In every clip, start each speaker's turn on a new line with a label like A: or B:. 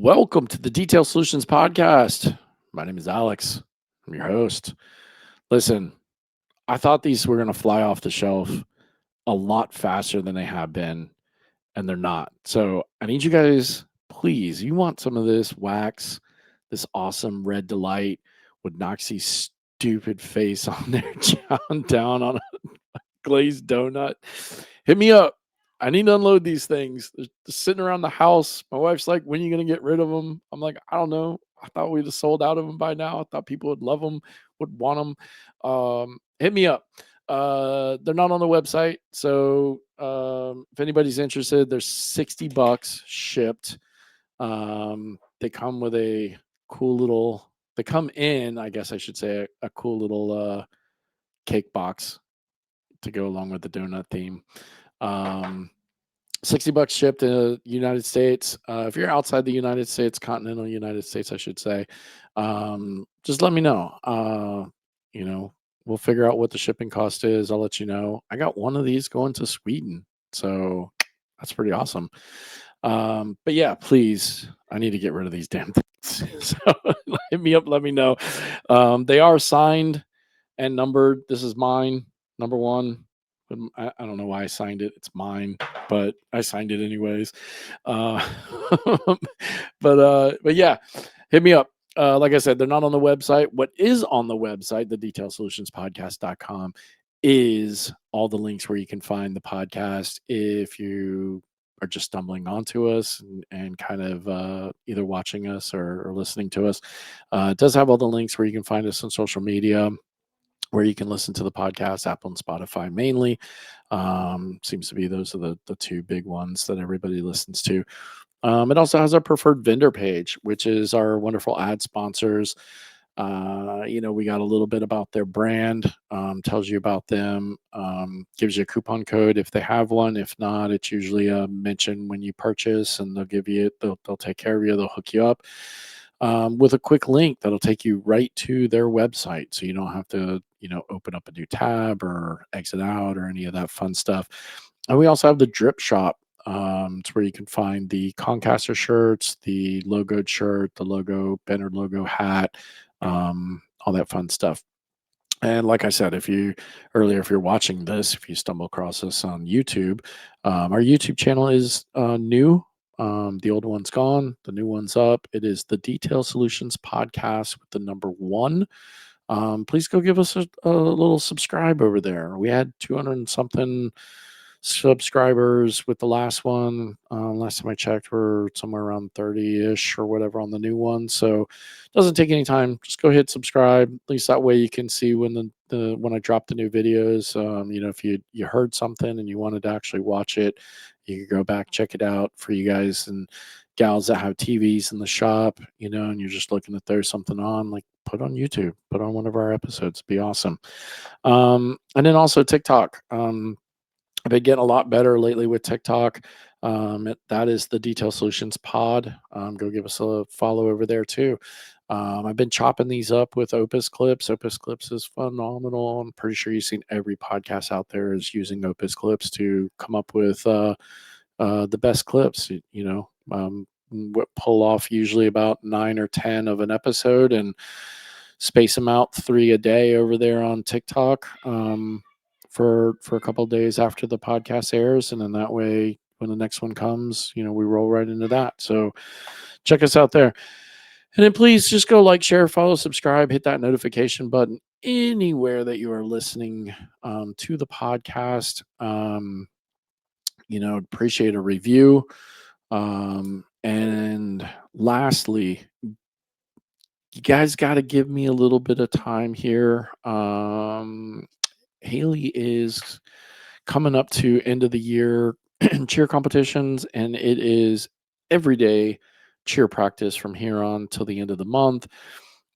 A: Welcome to the Detail Solutions Podcast. My name is Alex. I'm your host. Listen, I thought these were going to fly off the shelf a lot faster than they have been, and they're not. So I need you guys, please, you want some of this wax, this awesome red delight with Noxie's stupid face on there, chowing down on a glazed donut. Hit me up. I need to unload these things. They're just sitting around the house. My wife's like, "When are you gonna get rid of them?" I'm like, "I don't know. I thought we'd have sold out of them by now. I thought people would love them, would want them. Hit me up. They're not on the website, so if anybody's interested, they're $60 shipped. They come with a cool little. They come in, I guess I should say, a cool little cake box to go along with the donut theme. Um, $60 shipped to the United States. If you're outside the United States, continental United States, I should say, just let me know. You know, we'll figure out what the shipping cost is. I'll let you know. I got one of these going to Sweden, so that's pretty awesome. But yeah, please, I need to get rid of these damn things. So hit me up, let me know. They are signed and numbered. This is mine, number one. I don't know why I signed it. It's mine, but I signed it anyways. Uh, but yeah, hit me up. Like I said, they're not on the website. What is on the website, the detailsolutionspodcast.com, is all the links where you can find the podcast if you are just stumbling onto us and kind of either watching us or listening to us. It does have all the links where you can find us on social media, where you can listen to the podcast, Apple and Spotify mainly. Seems to be those are the two big ones that everybody listens to. It also has our preferred vendor page, which is our wonderful ad sponsors. We got a little bit about their brand, tells you about them, gives you a coupon code if they have one. If not, it's usually a mention when you purchase, and they'll take care of you. They'll hook you up with a quick link that'll take you right to their website, so you don't have to open up a new tab or exit out or any of that fun stuff. And we also have the drip shop. It's where you can find the Concaster shirts, the logoed shirt, the logo banner logo hat, all that fun stuff. And like I said, if you're watching this, if you stumble across us on YouTube, our YouTube channel is new. The old one's gone, the new one's up. It is the Detail Solutions Podcast with the number one. Please go give us a little subscribe over there. We had 200 and something subscribers with the last one. Last time I checked, we're somewhere around 30-ish or whatever on the new one. So it doesn't take any time. Just go hit subscribe. At least that way you can see when when I drop the new videos. If you heard something and you wanted to actually watch it, you could go back, check it out. For you guys and gals that have TVs in the shop, and you're just looking to throw something on, like put on YouTube, put on one of our episodes. Be awesome. And then also TikTok. I've been getting a lot better lately with TikTok. That is the Detail Solutions Pod. Go give us a follow over there too. I've been chopping these up with Opus Clips. Opus Clips is phenomenal. I'm pretty sure you've seen every podcast out there is using Opus Clips to come up with the best clips. Pull off usually about 9 or 10 of an episode and space them out 3 a day over there on TikTok. For a couple of days after the podcast airs, and then that way when the next one comes, we roll right into that. So check us out there, and then please just go like, share, follow, subscribe, hit that notification button anywhere that you are listening to the podcast. Appreciate a review. And lastly, you guys got to give me a little bit of time here. Haley is coming up to end of the year cheer competitions, and it is every day cheer practice from here on till the end of the month.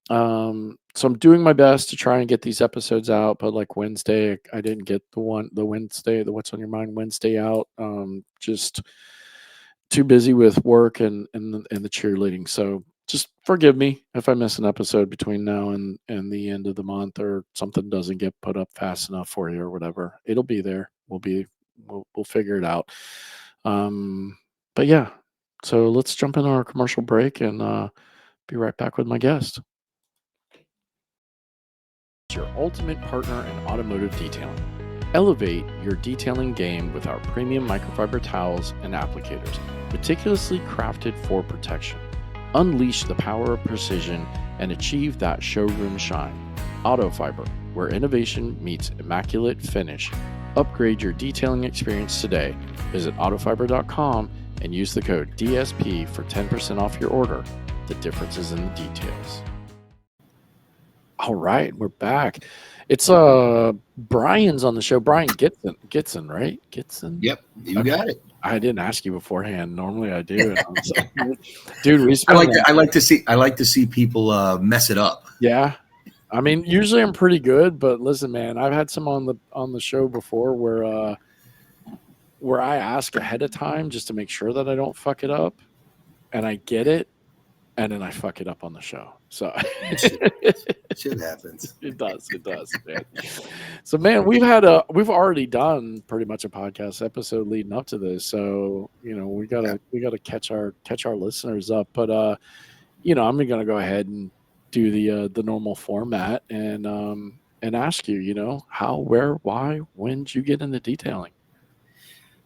A: So I'm doing my best to try and get these episodes out, but like Wednesday, I didn't get the What's on Your Mind Wednesday out. Just too busy with work and the cheerleading. So just forgive me if I miss an episode between now and the end of the month, or something doesn't get put up fast enough for you or whatever. It'll be there. We'll figure it out. But yeah, So let's jump into our commercial break and be right back with my guest. Your ultimate partner in automotive detailing. Elevate your detailing game with our premium microfiber towels and applicators, meticulously crafted for protection. Unleash the power of precision and achieve that showroom shine. Autofiber, where innovation meets immaculate finish. Upgrade your detailing experience today. Visit autofiber.com and use the code DSP for 10% off your order. The difference is in the details. All right, we're back. It's Brian's on the show. Brian Gitzen, right? Gitzen.
B: Yep, you
A: Okay.
B: got it.
A: I didn't ask you beforehand. Normally I do. And I was like, dude, we
B: I
A: spent
B: like to see people mess it up.
A: yeah. I mean, usually I'm pretty good, but listen, man, I've had some on the show before where I ask ahead of time just to make sure that I don't fuck it up, and I get it, and then I fuck it up on the show. So
B: Shit happens.
A: It does, man. So, man, we've already done pretty much a podcast episode leading up to this. So, we gotta catch our listeners up. But I'm gonna go ahead and do the normal format and ask you, how, where, why, when did you get into detailing?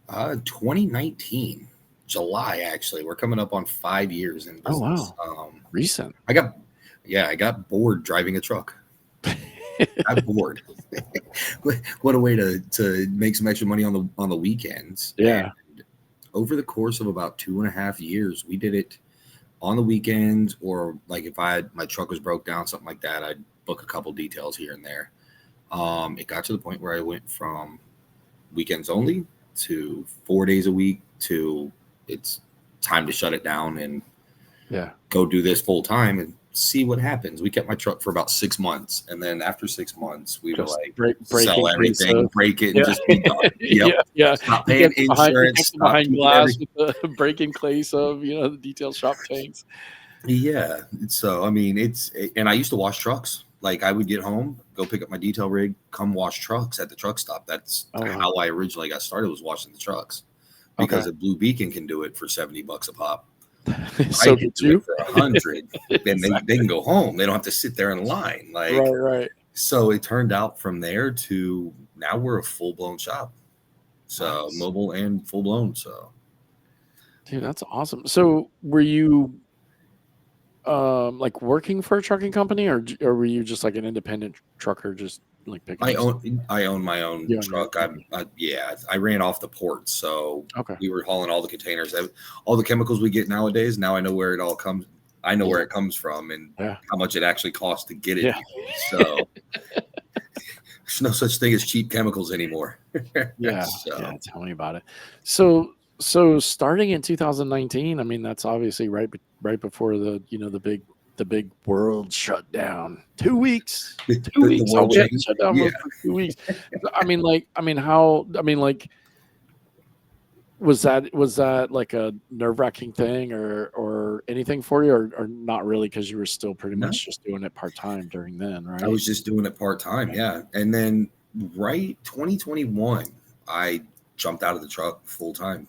B: 2019, July, actually. We're coming up on 5 years in business.
A: Oh, wow. Recent.
B: I got bored driving a truck. I got bored. What a way to make some extra money on the weekends.
A: Yeah.
B: And over the course of about 2.5 years, we did it on the weekends, or like if my truck was broke down, something like that, I'd book a couple details here and there. It got to the point where I went from weekends only to 4 days a week to it's time to shut it down and go do this full time and see what happens. We kept my truck for about 6 months, and then after 6 months, we were like, sell everything, break it, and just be done.
A: Yeah.
B: Stop paying insurance. Stop
A: behind glass with the break-in case of the detail shop tanks.
B: Yeah. So I mean, and I used to wash trucks. Like I would get home, go pick up my detail rig, come wash trucks at the truck stop. That's how I originally got started, was washing the trucks, because a Blue Beacon can do it for $70 a pop.
A: So
B: I can do it for $100. Then they can go home. They don't have to sit there in line. Like
A: right.
B: So it turned out from there to now we're a full blown shop. So
A: nice.
B: Mobile and full blown. So,
A: dude, that's awesome. So were you like working for a trucking company, or were you just like an independent trucker, just like picking
B: I own my own truck. I ran off the port, so we were hauling all the containers, all the chemicals we get nowadays. Now I know where it all comes. I know where it comes from and how much it actually costs to get it. So there's no such thing as cheap chemicals anymore.
A: Yeah, tell me about it. So starting in 2019, I mean, that's obviously right before the big world shut down. 2 weeks. 2 weeks.
B: The world
A: shut down for 2 weeks. Was that like a nerve-wracking thing or anything for you, or not really, because you were still pretty much just doing it part-time during then, right?
B: I was just doing it part-time, and then 2021, I jumped out of the truck full-time.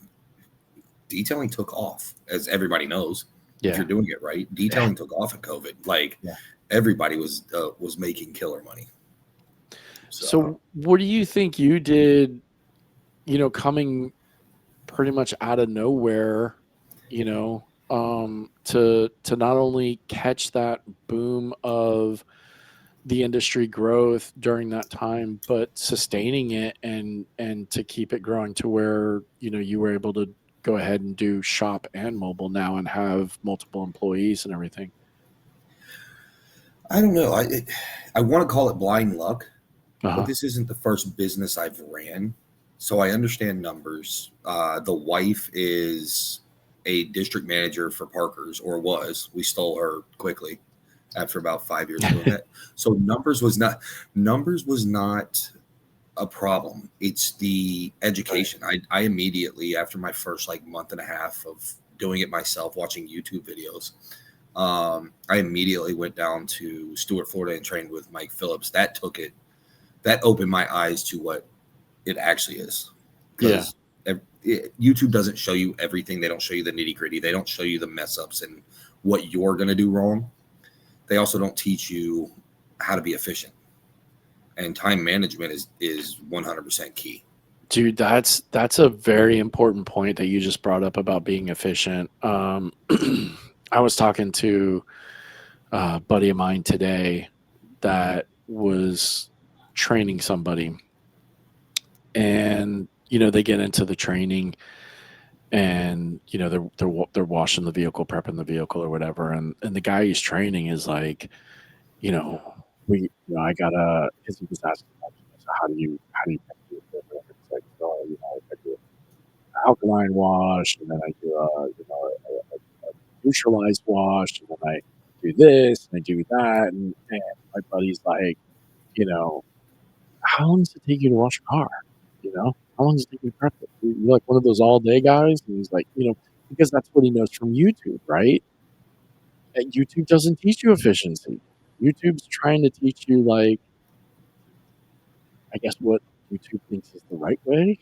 B: Detailing took off, as everybody knows. If you're doing it right, detailing took off at COVID. Like everybody was making killer money.
A: So what do you think you did, coming pretty much out of nowhere, to not only catch that boom of the industry growth during that time, but sustaining it and to keep it growing to where, you were able to go ahead and do shop and mobile now and have multiple employees and everything?
B: I don't know. I want to call it blind luck, but this isn't the first business I've ran. So I understand numbers. The wife is a district manager for Parker's, or was. We stole her quickly after about 5 years doing that. So numbers was not a problem. It's the education. I immediately, after my first month and a half of doing it myself, watching YouTube videos, I immediately went down to Stuart, Florida, and trained with Mike Phillips. That opened my eyes to what it actually is. Because YouTube doesn't show you everything. They don't show you the nitty gritty. They don't show you the mess ups and what you're going to do wrong. They also don't teach you how to be efficient. And time management is 100% key.
A: Dude, that's a very important point that you just brought up about being efficient. I was talking to a buddy of mine today that was training somebody, and they get into the training, and they're washing the vehicle, prepping the vehicle or whatever, and the guy he's training is like, I gotta, because he was asking, like, so how do you prep the equipment? It's like, I do alkaline wash, and then I do a neutralized wash, and then I do this and I do that, and my buddy's like, how long does it take you to wash a car? How long does it take you to prep it? You're like one of those all day guys, and he's like, because that's what he knows from YouTube, right? And YouTube doesn't teach you efficiency. YouTube's trying to teach you, like, I guess what YouTube thinks is the right way.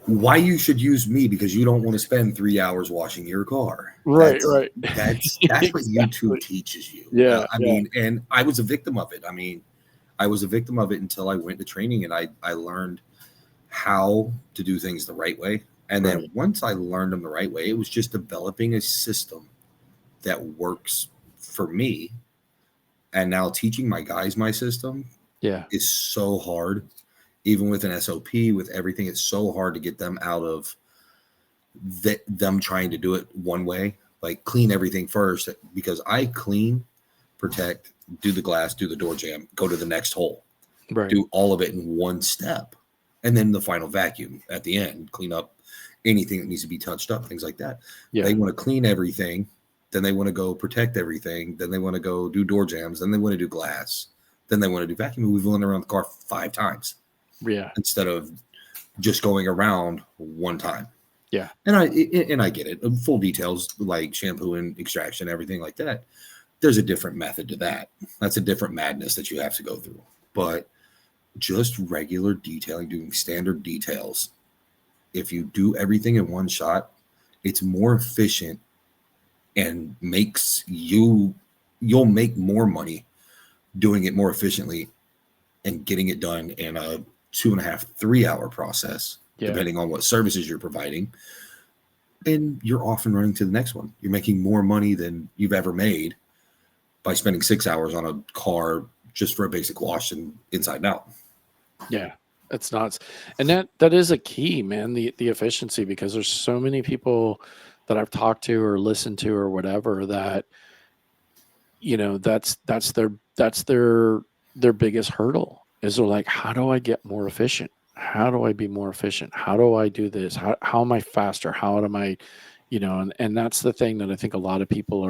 B: Why you should use me, because you don't want to spend 3 hours washing your car.
A: Right.
B: That's
A: Exactly.
B: what YouTube teaches you.
A: Yeah.
B: I mean, and I was a victim of it. I mean, I was a victim of it until I went to training and I learned how to do things the right way. And then once I learned them the right way, it was just developing a system that works for me. And now teaching my guys my system is so hard. Even with an SOP, with everything, it's so hard to get them out of them trying to do it one way, like clean everything first, because I clean, protect, do the glass, do the door jamb, go to the next hole, do all of it in one step. And then the final vacuum at the end, clean up anything that needs to be touched up, things like that. Yeah. They want to clean everything. Then they want to go protect everything. Then they want to go do door jambs. Then they want to do glass. Then they want to do vacuum. We've run around the car 5 times. Yeah. Instead of just going around one time. Yeah. And I get it. Full details like shampoo and extraction, everything like that. There's a different method to that. That's a different madness that you have to go through. But just regular detailing, doing standard details, if you do everything in one shot, it's more efficient and you'll make more money doing it more efficiently and getting it done in a 2.5, 3 hour process, depending on what services you're providing. And you're off and running to the next one. You're making more money than you've ever made by spending 6 hours on a car just for a basic wash and inside and out.
A: Yeah, it's nuts. And that is a key, man, the efficiency, because there's so many people that I've talked to or listened to or whatever that, that's their biggest hurdle, is they're like, how do I get more efficient? How do I be more efficient? How do I do this? How am I faster? How am I, and that's the thing that I think a lot of people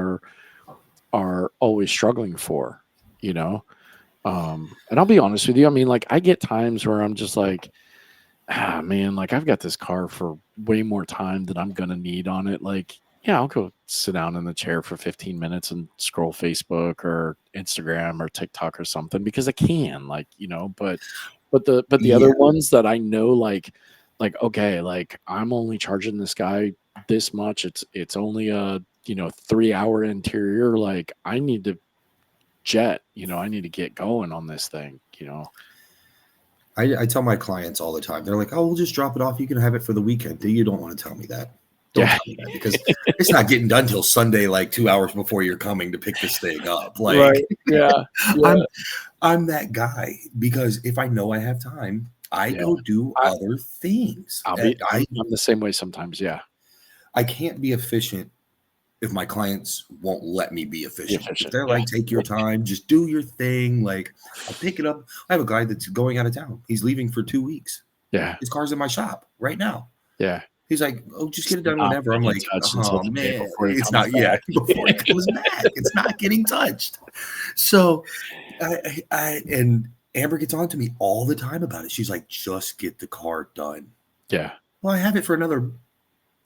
A: are always struggling for, and I'll be honest with you. I mean, like, I get times where I'm just like, man, like, I've got this car for way more time than I'm going to need on it. Like, yeah, I'll go sit down in the chair for 15 minutes and scroll Facebook or Instagram or TikTok or something, because I can, like, but the other ones that I know, like, okay, like, I'm only charging this guy this much. It's only a, 3-hour interior. Like, I need to jet, I need to get going on this thing,
B: I tell my clients all the time, they're like, oh, we'll just drop it off. You can have it for the weekend. You don't want to tell me that. Don't tell me that, because it's not getting done till Sunday, like 2 hours before you're coming to pick this thing up. Like, I'm that guy, because if I know I have time, I go do other things.
A: I'm the same way sometimes. Yeah.
B: I can't be efficient if my clients won't let me be efficient. If they're like, take your time, just do your thing. Like, I'll pick it up. I have a guy that's going out of town. He's leaving for 2 weeks. Yeah. His car's in my shop right now. Yeah. He's like, oh, just get it done whenever. I'm like, oh, man, it's not yet before he comes back. It's not getting touched. So and Amber gets on to me all the time about it. She's like, just get the car done. Yeah. Well, I have it for another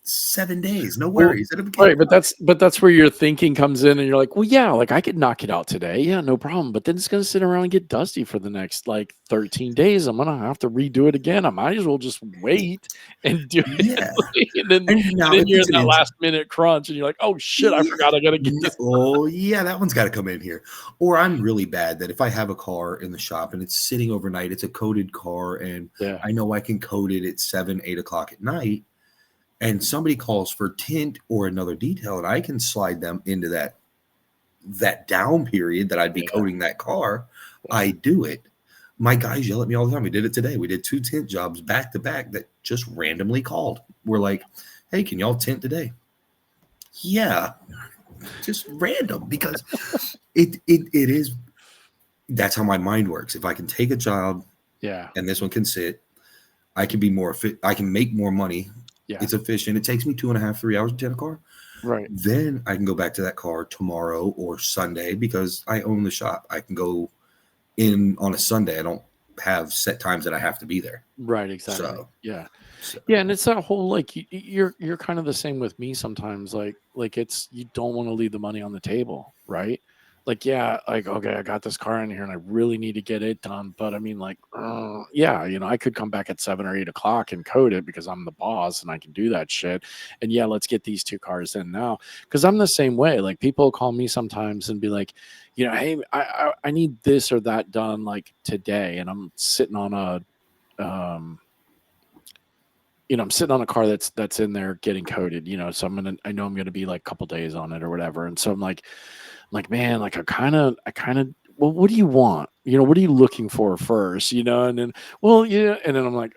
B: 7 days. No
A: Well,
B: worries. It'll get
A: right, but that's where your thinking comes in, and you're like, "Well, yeah, like, I could knock it out today. Yeah, no problem." But then it's gonna sit around and get dusty for the next, like, 13 days. I'm gonna have to redo it again. I might as well just wait and do it.
B: yeah.
A: And then
B: And now if
A: you're
B: it's
A: in
B: an
A: that
B: int
A: last minute crunch, and you're like, "Oh, shit, I
B: yeah.
A: forgot I gotta get
B: No,
A: this."
B: oh, yeah, that one's gotta come in here. Or I'm really bad that if I have a car in the shop and it's sitting overnight, it's a coated car, and
A: Yeah.
B: I know I can coat it at 7, 8 o'clock at night, and somebody calls for tint or another detail, and I can slide them into that down period that I'd be
A: Yeah.
B: coating that car,
A: Yeah.
B: I do it. My guys yell at me all the time. We did it today. We did 2 tint jobs back to back that just randomly called. We're like, "Hey, can y'all tint today?" Yeah, just random because it is. That's how my mind works. If I can take a job
A: Yeah.
B: and this one can sit, I can be more fit. I can make more money.
A: Yeah.
B: It's efficient. It takes me 2.5, 3 hours to tint a car.
A: Right.
B: Then I can go back to that car tomorrow or Sunday because I own the shop. I can go in on a Sunday. I don't have set times that I have to be there.
A: Right, exactly.
B: So,
A: Yeah.
B: so
A: Yeah, and it's that whole like you're kind of the same with me sometimes. Like it's you don't want to leave the money on the table, right? Like yeah, like okay, I got this car in here and I really need to get it done. But I mean, like, yeah, I could come back at 7 or 8 o'clock and code it because I'm the boss and I can do that shit. And yeah, let's get these two cars in now because I'm the same way. Like people call me sometimes and be like, hey, I need this or that done like today, and I'm sitting on a um I'm sitting on a car that's in there getting coated, so I know I'm gonna be like a couple days on it or whatever. And so I'm like, man, like I kind of well, what do you want? What are you looking for first? And then well, yeah, and then I'm like,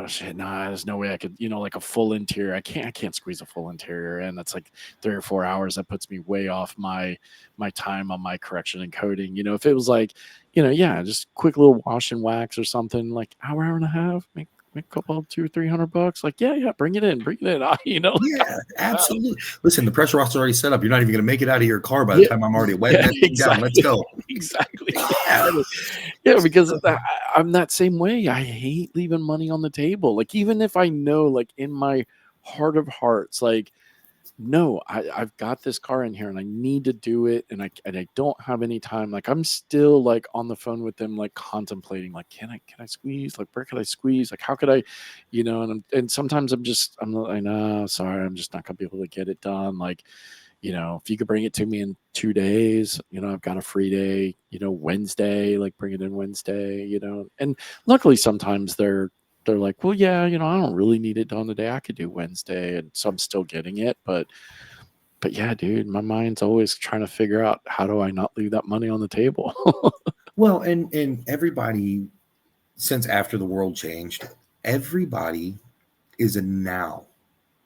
A: shit, nah, there's no way I could, like a full interior. I can't squeeze a full interior in. That's like 3 or 4 hours. That puts me way off my time on my correction and coating. If it was like, yeah, just quick little wash and wax or something, like hour and a half, make a couple $200-300. Like, yeah, bring it in.
B: yeah, absolutely. Listen, the pressure wash's already set up. You're not even going to make it out of your car by the
A: Yeah,
B: time I'm already wetting
A: yeah,
B: that thing down. Let's
A: exactly,
B: go.
A: exactly.
B: Yeah.
A: Yeah, because I'm that same way. I hate leaving money on the table. Like, even if I know, like, in my heart of hearts, like, no, I've got this car in here and I need to do it, and I don't have any time. Like, I'm still like on the phone with them, like contemplating, like, can I squeeze? Like, where could I squeeze? Like, how could I, and sometimes I'm like, no, sorry, I'm just not gonna be able to get it done. Like, if you could bring it to me in 2 days, I've got a free day, Wednesday, like bring it in Wednesday, and luckily sometimes they're like, well, yeah, I don't really need it done today. I could do Wednesday. And so I'm still getting it. But yeah, dude, my mind's always trying to figure out how do I not leave that money on the table?
B: Well, and everybody, since after the world changed, everybody is a now.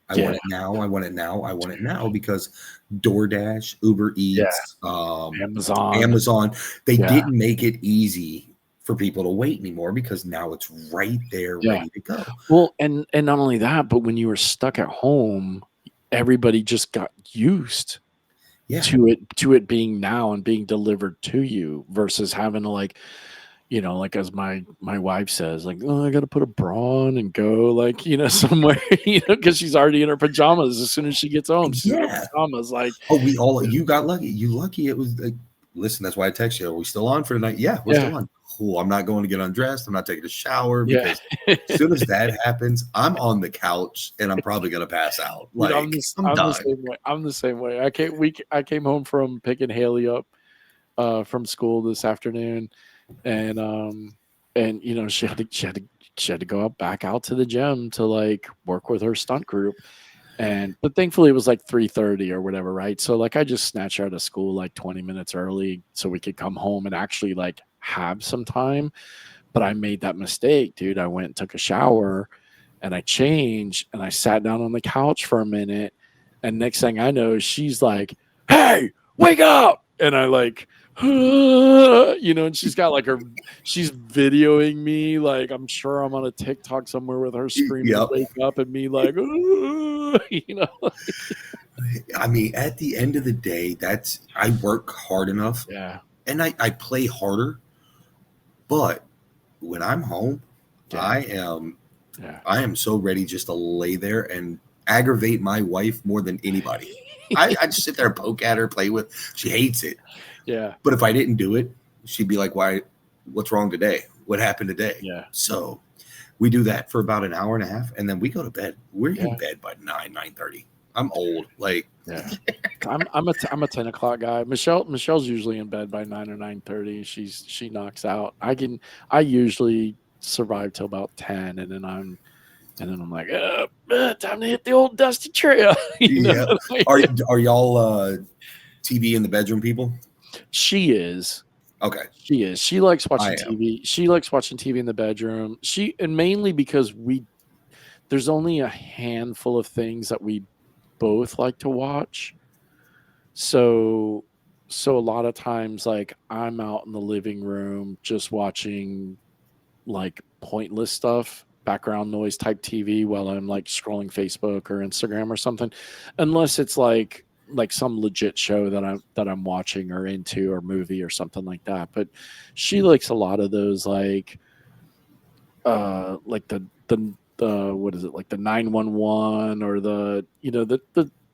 B: I
A: Yeah.
B: want it now. I want it now. I want it now because DoorDash, Uber
A: Yeah.
B: Eats,
A: Amazon.
B: Amazon, they
A: Yeah.
B: didn't make it easy for people to wait anymore because now it's right there
A: Yeah.
B: ready to go.
A: Well, and not only that, but when you were stuck at home, everybody just got used
B: Yeah.
A: to it being now and being delivered to you versus having to like, like as my wife says, like, oh, I got to put a bra on and go like, somewhere, because she's already in her pajamas as soon as she gets home. She's in her
B: Yeah.
A: pajamas, like,
B: Oh, you got lucky. You lucky it was like, listen, that's why I text you. Are we still on for tonight? Yeah, we're
A: yeah,
B: still on. Cool. I'm not going to get undressed. I'm not taking a shower
A: yeah.
B: because as soon as that happens, I'm on the couch and I'm probably gonna pass out.
A: Dude,
B: Like I'm
A: I'm the
B: done.
A: same way. I'm the same way. I came home from picking Haley up from school this afternoon, and she had to go back out to the gym to like work with her stunt group. But thankfully it was like 3:30 or whatever, right? So like I just snatched her out of school like 20 minutes early so we could come home and actually like have some time. But I made that mistake, dude. I went and took a shower and I changed and I sat down on the couch for a minute. And next thing I know, she's like, "Hey, wake up!" And I like, and she's videoing me. Like, I'm sure I'm on a TikTok somewhere with her screaming,
B: Yep.
A: "Wake up!" at me, like,
B: I mean, at the end of the day, I work hard enough
A: Yeah.
B: and I play harder, but when I'm home,
A: Yeah.
B: I am
A: Yeah.
B: I am so ready just to lay there and aggravate my wife more than anybody. I just sit there and poke at her, play with. She hates it.
A: Yeah.
B: But if I didn't do it, she'd be like, "Why? What's wrong today? What happened today?"
A: Yeah.
B: So we do that for about an hour and a half, and then we go to bed. We're
A: Yeah.
B: in bed by 9:30. I'm old. Like,
A: yeah. I'm a 10 o'clock guy. Michelle's usually in bed by 9 or 9:30. She knocks out. I usually survive till about 10, and then I'm like, time to hit the old dusty trail.
B: yeah. Are y'all TV in the bedroom people?
A: She is.
B: Okay.
A: She is. She likes watching
B: I am.
A: TV. She likes watching TV in the bedroom. And mainly because there's only a handful of things that we both like to watch. So a lot of times, like, I'm out in the living room just watching like pointless stuff, background noise type TV while I'm like scrolling Facebook or Instagram or something, unless it's like some legit show that I'm watching or into, or movie or something like that. But she likes a lot of those, like like the what is it, like the 911, or the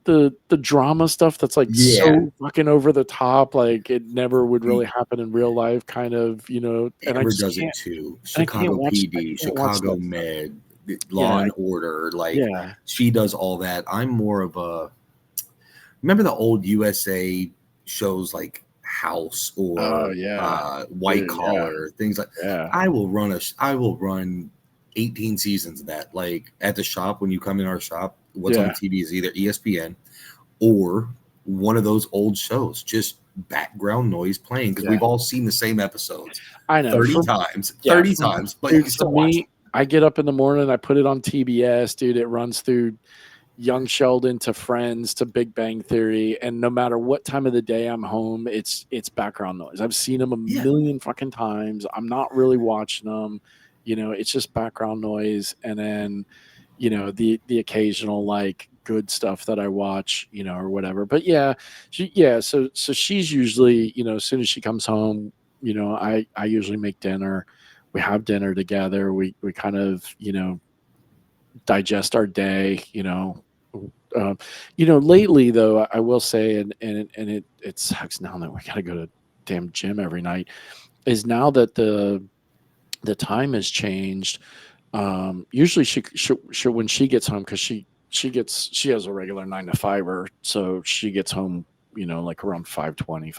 A: the drama stuff that's like so fucking over the top, like it never would really happen in real life, kind of, and
B: Amber does it too.
A: I can't
B: Chicago
A: watch
B: PD, Chicago
A: that stuff.
B: Med, Law and Order. Like,
A: Yeah.
B: she does all that. I'm more of a. Remember the old USA shows like House or White Collar, things like. I will run 18 seasons of that. Like, at the shop, when you come in our shop, what's on the TV is either ESPN or one of those old shows, just background noise playing, because we've all seen the same episodes.
A: I know
B: 30 times, but you can still watch them.
A: I get up in the morning, I put it on TBS, dude. It runs through Young Sheldon to Friends to Big Bang Theory, and no matter what time of the day I'm home, it's background noise. I've seen them a million fucking times. I'm not really watching them, it's just background noise. And then the occasional like good stuff that I watch, or whatever. But so she's usually, as soon as she comes home, I usually make dinner. We have dinner together. We kind of, digest our day, lately though, I will say, and it sucks now that we got to go to damn gym every night, is now that the time has changed. Usually she when she gets home, because she has a regular 9 to 5, so she gets home, like around 5:20,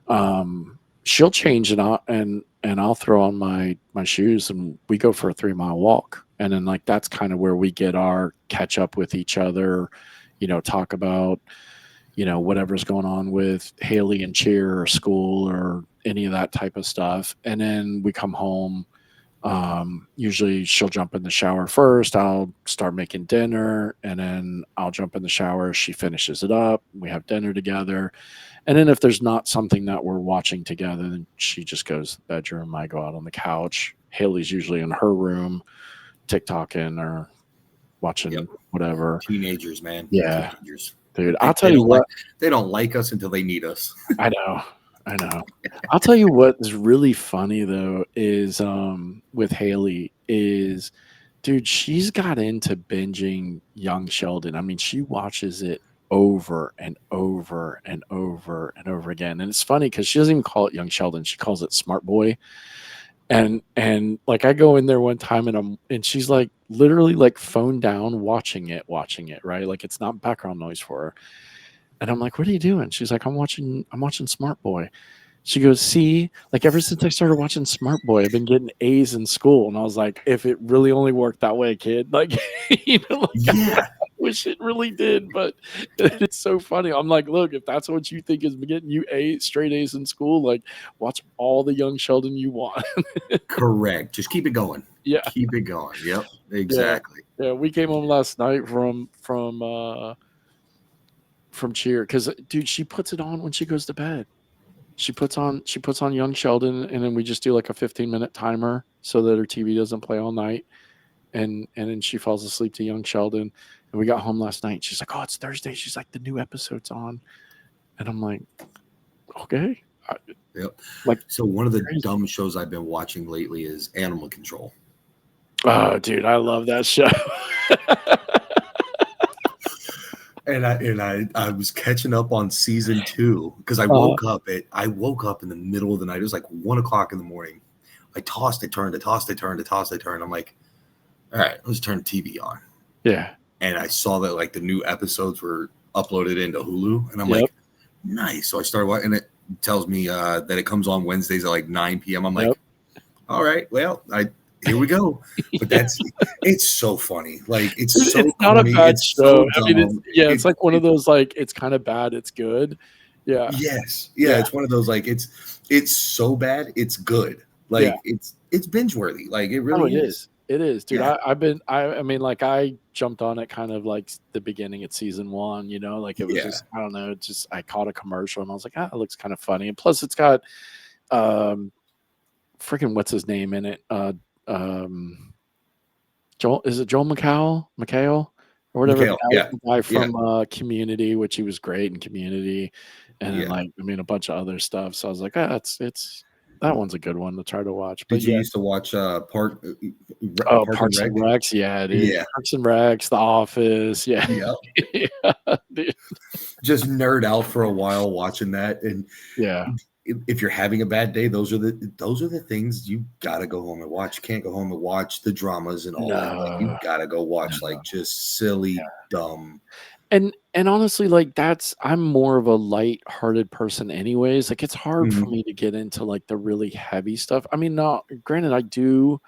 A: 5:30. She'll change it out, and I'll throw on my shoes, and we go for a 3-mile walk. And then, like, that's kind of where we get our catch up with each other, talk about, whatever's going on with Haley and cheer or school or any of that type of stuff. And then we come home. Usually she'll jump in the shower first. I'll start making dinner, and then I'll jump in the shower. She finishes it up. We have dinner together. And then if there's not something that we're watching together, then she just goes to the bedroom. I go out on the couch. Haley's usually in her room, TikToking or watching whatever.
B: Teenagers, man.
A: Yeah.
B: Teenagers.
A: Dude, I'll tell you what.
B: They don't like us until they need us.
A: I know. I'll tell you what is really funny though is with Haley is, dude, she's got into binging Young Sheldon. I mean, she watches it over and over and over and over again. And it's funny because she doesn't even call it Young Sheldon. She calls it Smart Boy. And like, I go in there one time, and she's like literally like phone down watching it, right? Like, it's not background noise for her. And I'm like, what are you doing? She's like, I'm watching Smart Boy. She goes, see, like, ever since I started watching Smart Boy, I've been getting A's in school. And I was like, if it really only worked that way, kid, like, I wish it really did, but it's so funny. I'm like, look, if that's what you think is getting you straight A's in school, like, watch all the Young Sheldon you want.
B: Correct. Just keep it going.
A: Yeah.
B: Keep it going. Yep. Exactly.
A: Yeah. We came home last night from cheer, because, dude, she puts it on when she goes to bed. She puts on Young Sheldon, and then we just do like a 15-minute timer so that her TV doesn't play all night. And then she falls asleep to Young Sheldon. And we got home last night. She's like, oh, it's Thursday. She's like, the new episode's on. And I'm like, okay.
B: Yep.
A: Like,
B: so one of the dumb shows I've been watching lately is Animal Control.
A: Oh, dude, I love that show.
B: I was catching up on season 2 because I woke up in the middle of the night. It was like 1 o'clock in the morning. I tossed, I turned, I tossed, I turned, I tossed, I turned. I'm like, all right, let's turn the TV on.
A: Yeah.
B: And I saw that like the new episodes were uploaded into Hulu, and I'm like, nice. So I started watching, and it tells me that it comes on Wednesdays at like 9 p.m. I'm like, all right, well, here we go. But it's so funny. Like it's so
A: it's not
B: corny.
A: a bad
B: It's
A: show.
B: so
A: I mean,
B: dumb.
A: it's like one of those like it's kind of bad, it's good. Yeah.
B: Yes. Yeah. It's one of those like it's so bad, it's good. Like it's binge worthy. Like it really is.
A: It is, dude.
B: Yeah.
A: I mean, like I jumped on it kind of like the beginning at season 1, you know, like it was just, I don't know, just I caught a commercial and I was like, it looks kind of funny. And plus it's got freaking what's his name in it? Joel, is it Joel McHale or whatever, the guy from Community, which he was great in Community, and then like I mean a bunch of other stuff. So I was like, it's that one's a good one to try to watch. But
B: Did you used to watch Parks and
A: Recs? Yeah, dude.
B: Yeah.
A: Parks and Recs, The Office. Yeah.
B: Dude. Just nerd out for a while watching that. And if you're having a bad day, those are the things you gotta go home and watch. You can't go home and watch the dramas and all that. Like you gotta go watch like just silly, dumb.
A: And honestly, like I'm more of a light-hearted person anyways. Like it's hard for me to get into like the really heavy stuff. I mean, no, granted, I do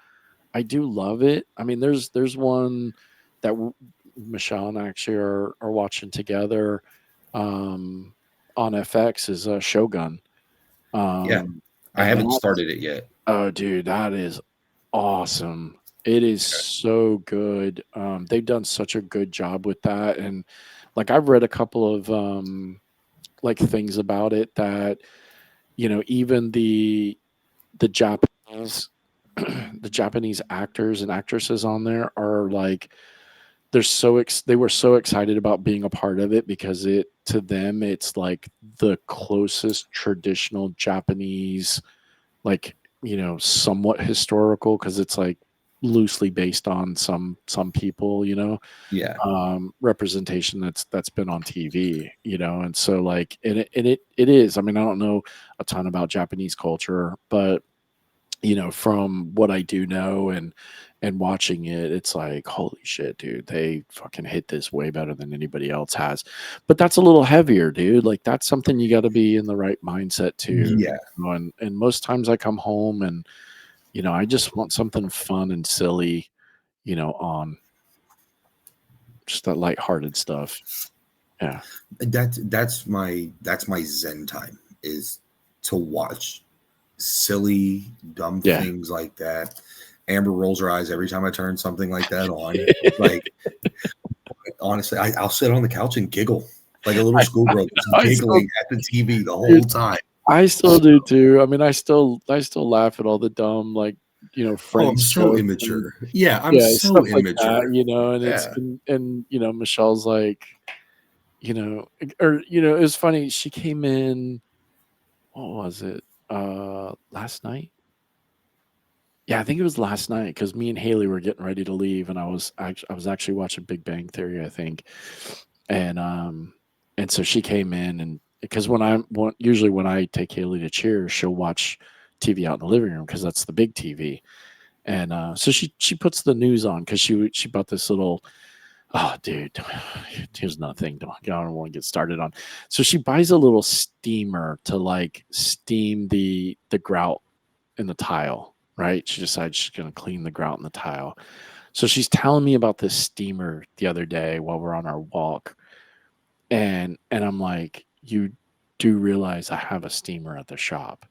A: love it. I mean, there's one that Michelle and I actually are watching together on FX is Shogun.
B: I haven't started it yet.
A: Oh, dude, that is awesome. It is so good. They've done such a good job with that. And like I've read a couple of like things about it that, you know, even the Japanese the Japanese actors and actresses on there are like they were so excited about being a part of it because to them it's like the closest traditional Japanese, like, you know, somewhat historical, because it's like loosely based on some people, you know, representation that's been on TV, you know. And so like it is, I mean, I don't know a ton about Japanese culture, but you know, from what I do know and watching it, it's like, holy shit, dude, they fucking hit this way better than anybody else has. But that's a little heavier, dude. Like that's something you got to be in the right mindset too.
B: Yeah.
A: You know? And most times I come home and, you know, I just want something fun and silly, you know, on just that lighthearted stuff. Yeah.
B: That's my zen time, is to watch silly, dumb things like that. Amber rolls her eyes every time I turn something like that on. Like, honestly, I'll sit on the couch and giggle like a little schoolgirl, giggling at the TV the whole time.
A: I still do too. I mean, I still laugh at all the dumb, like, you know, friends.
B: I'm so immature. I'm so immature.
A: Like that, you know, and it's and you know, Michelle's like, you know, or you know, it was funny. She came in. What was it? Last night. Yeah, I think it was last night because me and Haley were getting ready to leave, and I was actually watching Big Bang Theory, I think, and so she came in, and because usually when I take Haley to Cheers, she'll watch TV out in the living room because that's the big TV, and so she puts the news on because she bought this little. Oh, dude, here's nothing. I don't want to get started on. So she buys a little steamer to like steam the grout in the tile, right? She decides she's going to clean the grout in the tile. So she's telling me about this steamer the other day while we're on our walk. And I'm like, you do realize I have a steamer at the shop.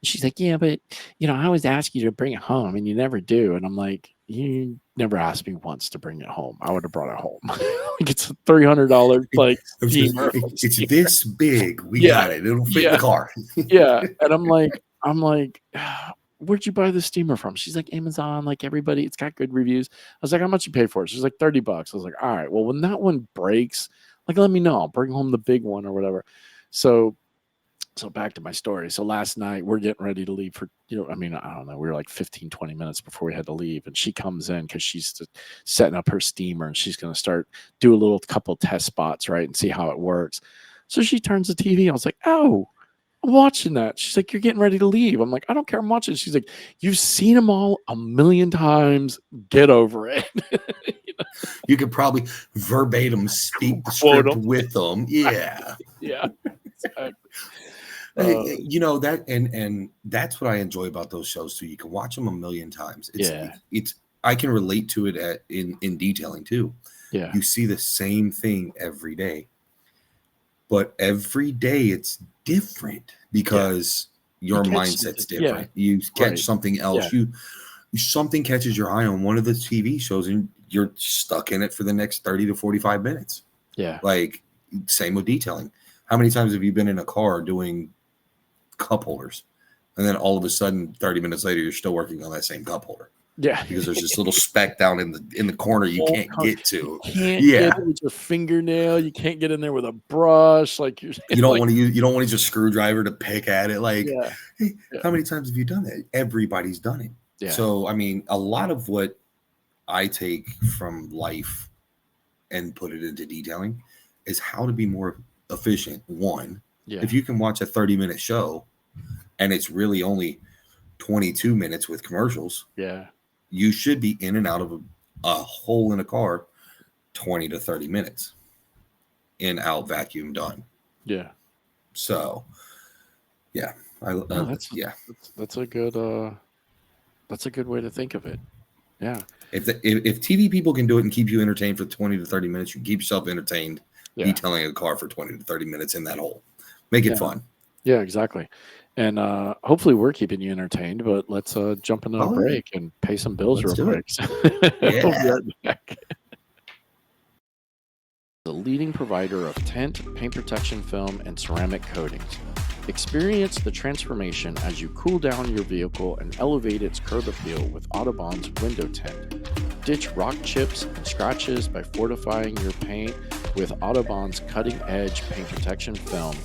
A: And she's like, yeah, but you know, I always ask you to bring it home and you never do. And I'm like, you never asked me once to bring it home. I would have brought it home. Like it's a $300 like steamer.
B: It's this big. We got it. It'll fit in the car.
A: Yeah. And I'm like, where'd you buy the steamer from? She's like, Amazon, like everybody, it's got good reviews. I was like, how much you pay for it? She's like, $30. I was like, all right, well, when that one breaks, like, let me know. I'll bring home the big one or whatever. So So back to my story. So last night we're getting ready to leave for, I mean, I don't know, we were like 15, 20 minutes before we had to leave. And she comes in because she's setting up her steamer and she's going to start do a little couple test spots, right? And see how it works. So she turns the TV. I was like, oh, I'm watching that. She's like, you're getting ready to leave. I'm like, I don't care. I'm watching. She's like, you've seen them all a million times. Get over it.
B: You could probably verbatim speak the script with them. Yeah.
A: Yeah. Exactly.
B: That and that's what I enjoy about those shows too. You can watch them a million times. It's I can relate to it in detailing too.
A: Yeah.
B: You see the same thing every day, but every day it's different because your mindset's different. You catch something else. Something catches your eye on one of the TV shows and you're stuck in it for the next 30 to 45 minutes.
A: Yeah.
B: Like same with detailing. How many times have you been in a car doing cup holders and then all of a sudden 30 minutes later you're still working on that same cup holder?
A: Yeah,
B: because there's this little speck down in the corner you can't get to.
A: You can't get it with your fingernail. You can't get in there with a brush. Like you
B: don't want to use your screwdriver to pick at it. Like, hey, how many times have you done that? Everybody's done it. Yeah. So I mean, a lot of what I take from life and put it into detailing is how to be more efficient. One, if you can watch a 30-minute show and it's really only 22 minutes with commercials.
A: Yeah.
B: You should be in and out of a hole in a car 20 to 30 minutes. In, out, vacuum, done.
A: Yeah.
B: So, yeah.
A: That's a good way to think of it. Yeah.
B: If TV people can do it and keep you entertained for 20 to 30 minutes, you can keep yourself entertained detailing a car for 20 to 30 minutes in that hole. Make it fun.
A: Yeah, exactly. And hopefully we're keeping you entertained, but let's jump into a break and pay some bills real quick. We'll be right back. The leading provider of tent, paint protection film, and ceramic coatings. Experience the transformation as you cool down your vehicle and elevate its curb appeal with Audubon's window tint. Ditch rock chips and scratches by fortifying your paint with Audubon's cutting-edge paint protection film.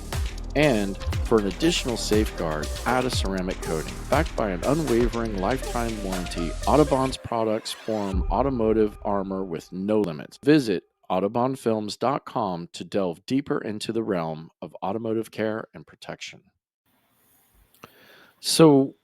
A: And for an additional safeguard, add a ceramic coating. Backed by an unwavering lifetime warranty, Audubon's products form automotive armor with no limits. Visit AudubonFilms.com to delve deeper into the realm of automotive care and protection. So,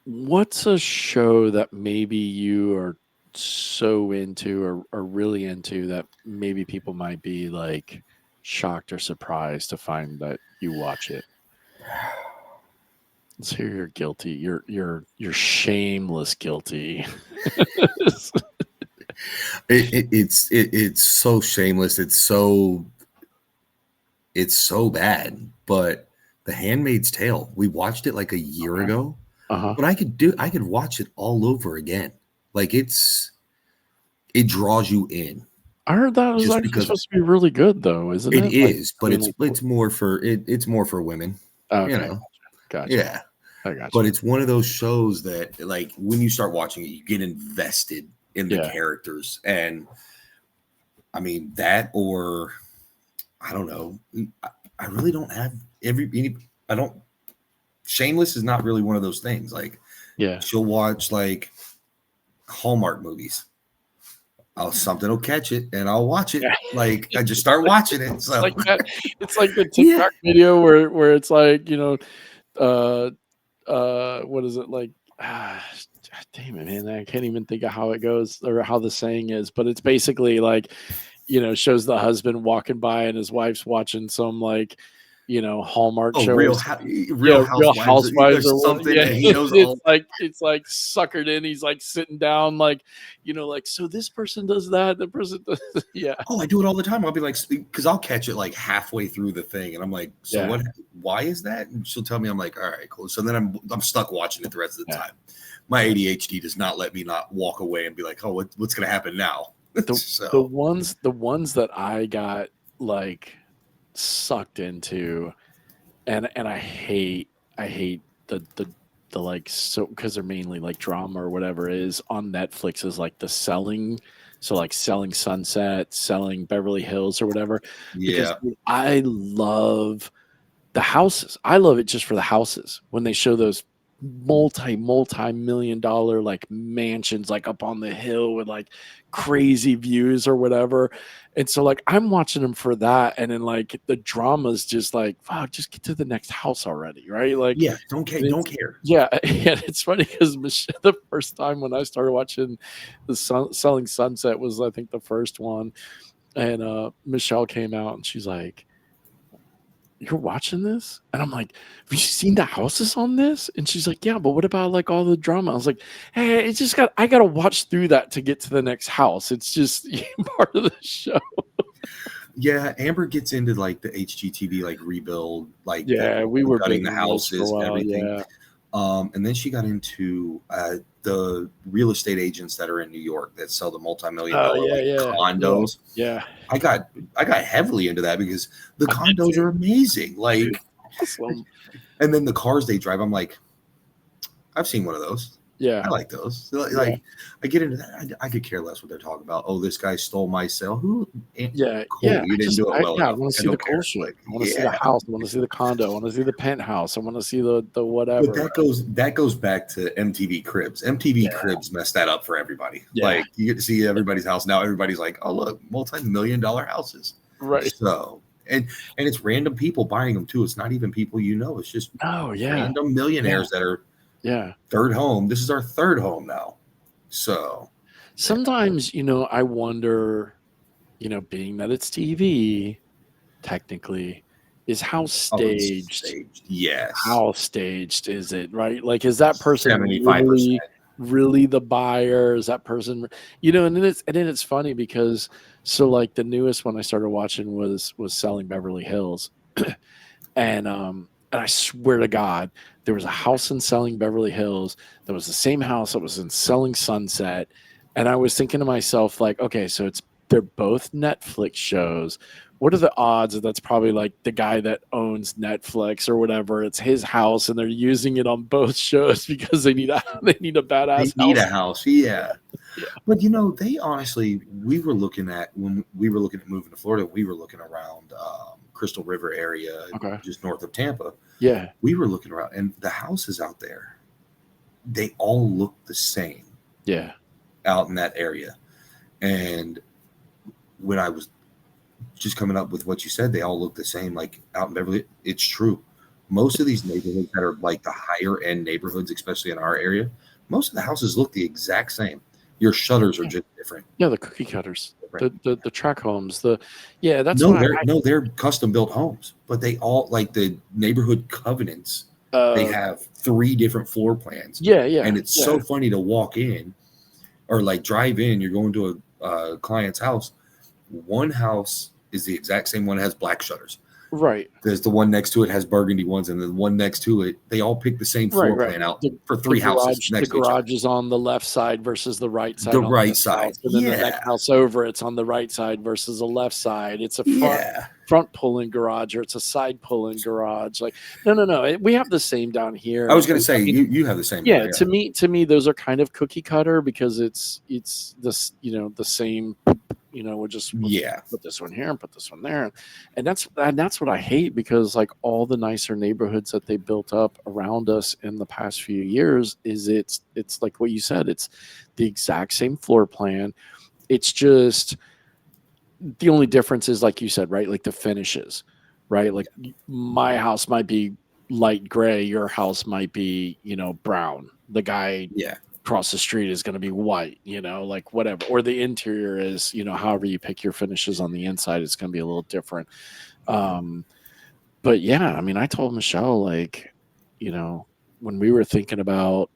A: what's a show that maybe you are so into or really into that maybe people might be like shocked or surprised to find that you watch it? Let's hear you're guilty. You're shameless guilty.
B: It's so shameless. It's so bad. But The Handmaid's Tale, we watched it like a year ago. But I could watch it all over again. Like it draws you in.
A: I heard that was actually supposed to be really good, though, isn't it?
B: It is, but it's more for women.
A: Okay. Gotcha.
B: Yeah,
A: I gotcha.
B: But it's one of those shows that, like, when you start watching it, you get invested in the characters, and I mean that, or I don't know. I really don't have I don't. Shameless is not really one of those things. Like, she'll watch like Hallmark movies. Something will catch it and I'll watch it. Like I just start watching it. So
A: it's like the TikTok video where it's like, what is it like? Damn it, man. I can't even think of how it goes or how the saying is, but it's basically like, shows the husband walking by and his wife's watching some like, Hallmark show.
B: Real Housewives or something.
A: Yeah, he knows it's like suckered in. He's like sitting down, like, like, so this person does that. The person does,
B: Oh, I do it all the time. I'll be like, because I'll catch it like halfway through the thing, and I'm like, so what? Why is that? And she'll tell me. I'm like, all right, cool. So then I'm stuck watching it the rest of the time. My ADHD does not let me not walk away and be like, oh, what's gonna happen now?
A: The ones that I got like sucked into, and I hate the like, so because they're mainly like drama or whatever it is on Netflix is like the Selling, so like Selling Sunset, Selling Beverly Hills or whatever. Because I love the houses. I love it just for the houses when they show those multi-million-dollar like mansions like up on the hill with like crazy views or whatever. And so like I'm watching them for that, and then like the drama's just like, fuck, just get to the next house already, right? Like,
B: Yeah, don't care. Don't care.
A: yeah, and it's funny because the first time when I started watching the Selling Sunset was, I think, the first one, and Michelle came out and she's like, "You're watching this?" And I'm like, "Have you seen the houses on this?" And she's like, "Yeah, but what about like all the drama?" I was like, "Hey, it's just I gotta watch through that to get to the next house. It's just part of the show."
B: Yeah, Amber gets into like the HGTV like rebuild, like
A: Yeah, we were
B: gutting
A: big
B: the
A: on those for a
B: houses,
A: while.
B: everything.
A: Yeah.
B: And then she got into the real estate agents that are in New York that sell the multi-million
A: Oh
B: dollar
A: yeah,
B: like
A: yeah, yeah,
B: condos.
A: yeah.
B: I got heavily into that because the
A: I did
B: condos
A: too.
B: are amazing. Like,
A: Awesome.
B: and then the cars they drive, I'm like, I've seen one of those.
A: Yeah.
B: I like those. Like,
A: Yeah.
B: I get into that. I could care less what they're talking about. Oh, this guy stole my sale. Who?
A: Yeah,
B: Cool.
A: yeah.
B: You didn't do it well
A: I
B: enough.
A: want to
B: I
A: see the
B: don't
A: cool
B: care.
A: shit.
B: Like,
A: I want to see the
B: yeah.
A: house. I want to see the condo. I want to see the penthouse. I want to see the
B: But
A: whatever.
B: that goes back to MTV Cribs. MTV
A: Yeah.
B: Cribs messed that up for everybody.
A: Yeah.
B: Like you get to see everybody's house now. Everybody's like, oh look, multi-million-dollar houses.
A: Right.
B: So and it's random people buying them too. It's not even people you know. It's just
A: Oh yeah.
B: random millionaires that are third home. This is our third home now. So
A: sometimes, I wonder, being that it's TV, technically, is how staged.
B: Yes.
A: How staged is it, right? Like, is that person
B: 75%.
A: really the buyer? Is that person, and then it's funny because so like the newest one I started watching was Selling Beverly Hills. And I swear to God, there was a house in Selling Beverly Hills that was the same house that was in Selling Sunset. And I was thinking to myself, like, okay, so they're both Netflix shows. What are the odds that that's probably like the guy that owns Netflix or whatever? It's his house, and they're using it on both shows because they need a badass.
B: They need a house, yeah. But they honestly, we were looking at when we were looking at moving to Florida. We were looking around Crystal River area, just north of Tampa.
A: Yeah,
B: we were looking around, and the houses out there, they all look the same.
A: Yeah,
B: out in that area. And when I was just coming up with what you said, they all look the same. Like out in Beverly, it's true. Most of these neighborhoods that are like the higher end neighborhoods, especially in our area, most of the houses look the exact same. Your shutters are just different.
A: Yeah, the cookie cutters, the track homes, that's
B: they're custom built homes, but they all like the neighborhood covenants. They have 3 different floor plans.
A: Yeah,
B: and it's so funny to walk in or like drive in. You're going to a client's house. One house is the exact same one, has black shutters.
A: Right.
B: There's the one next to it has burgundy ones, and the one next to it, they all pick the same floor plan out for 3 houses next to each other.
A: The garage is on the left side versus the right side.
B: The right side.
A: And then the next house over, it's on the right side versus the left side. It's a front pulling garage, or it's a side pulling garage. Like, no. We have the same down here.
B: I was going to say, you have the same.
A: Yeah, to me, those are kind of cookie cutter because it's this, the same. We'll just put this one here and put this one there, and that's what I hate, because like all the nicer neighborhoods that they built up around us in the past few years is it's like what you said, it's the exact same floor plan. It's just the only difference is, like you said, right, like the finishes, right? Like my house might be light gray, your house might be brown. The guy across the street is going to be white, like whatever, or the interior is, however you pick your finishes on the inside, it's going to be a little different. But yeah, I mean, I told Michelle, like, when we were thinking about,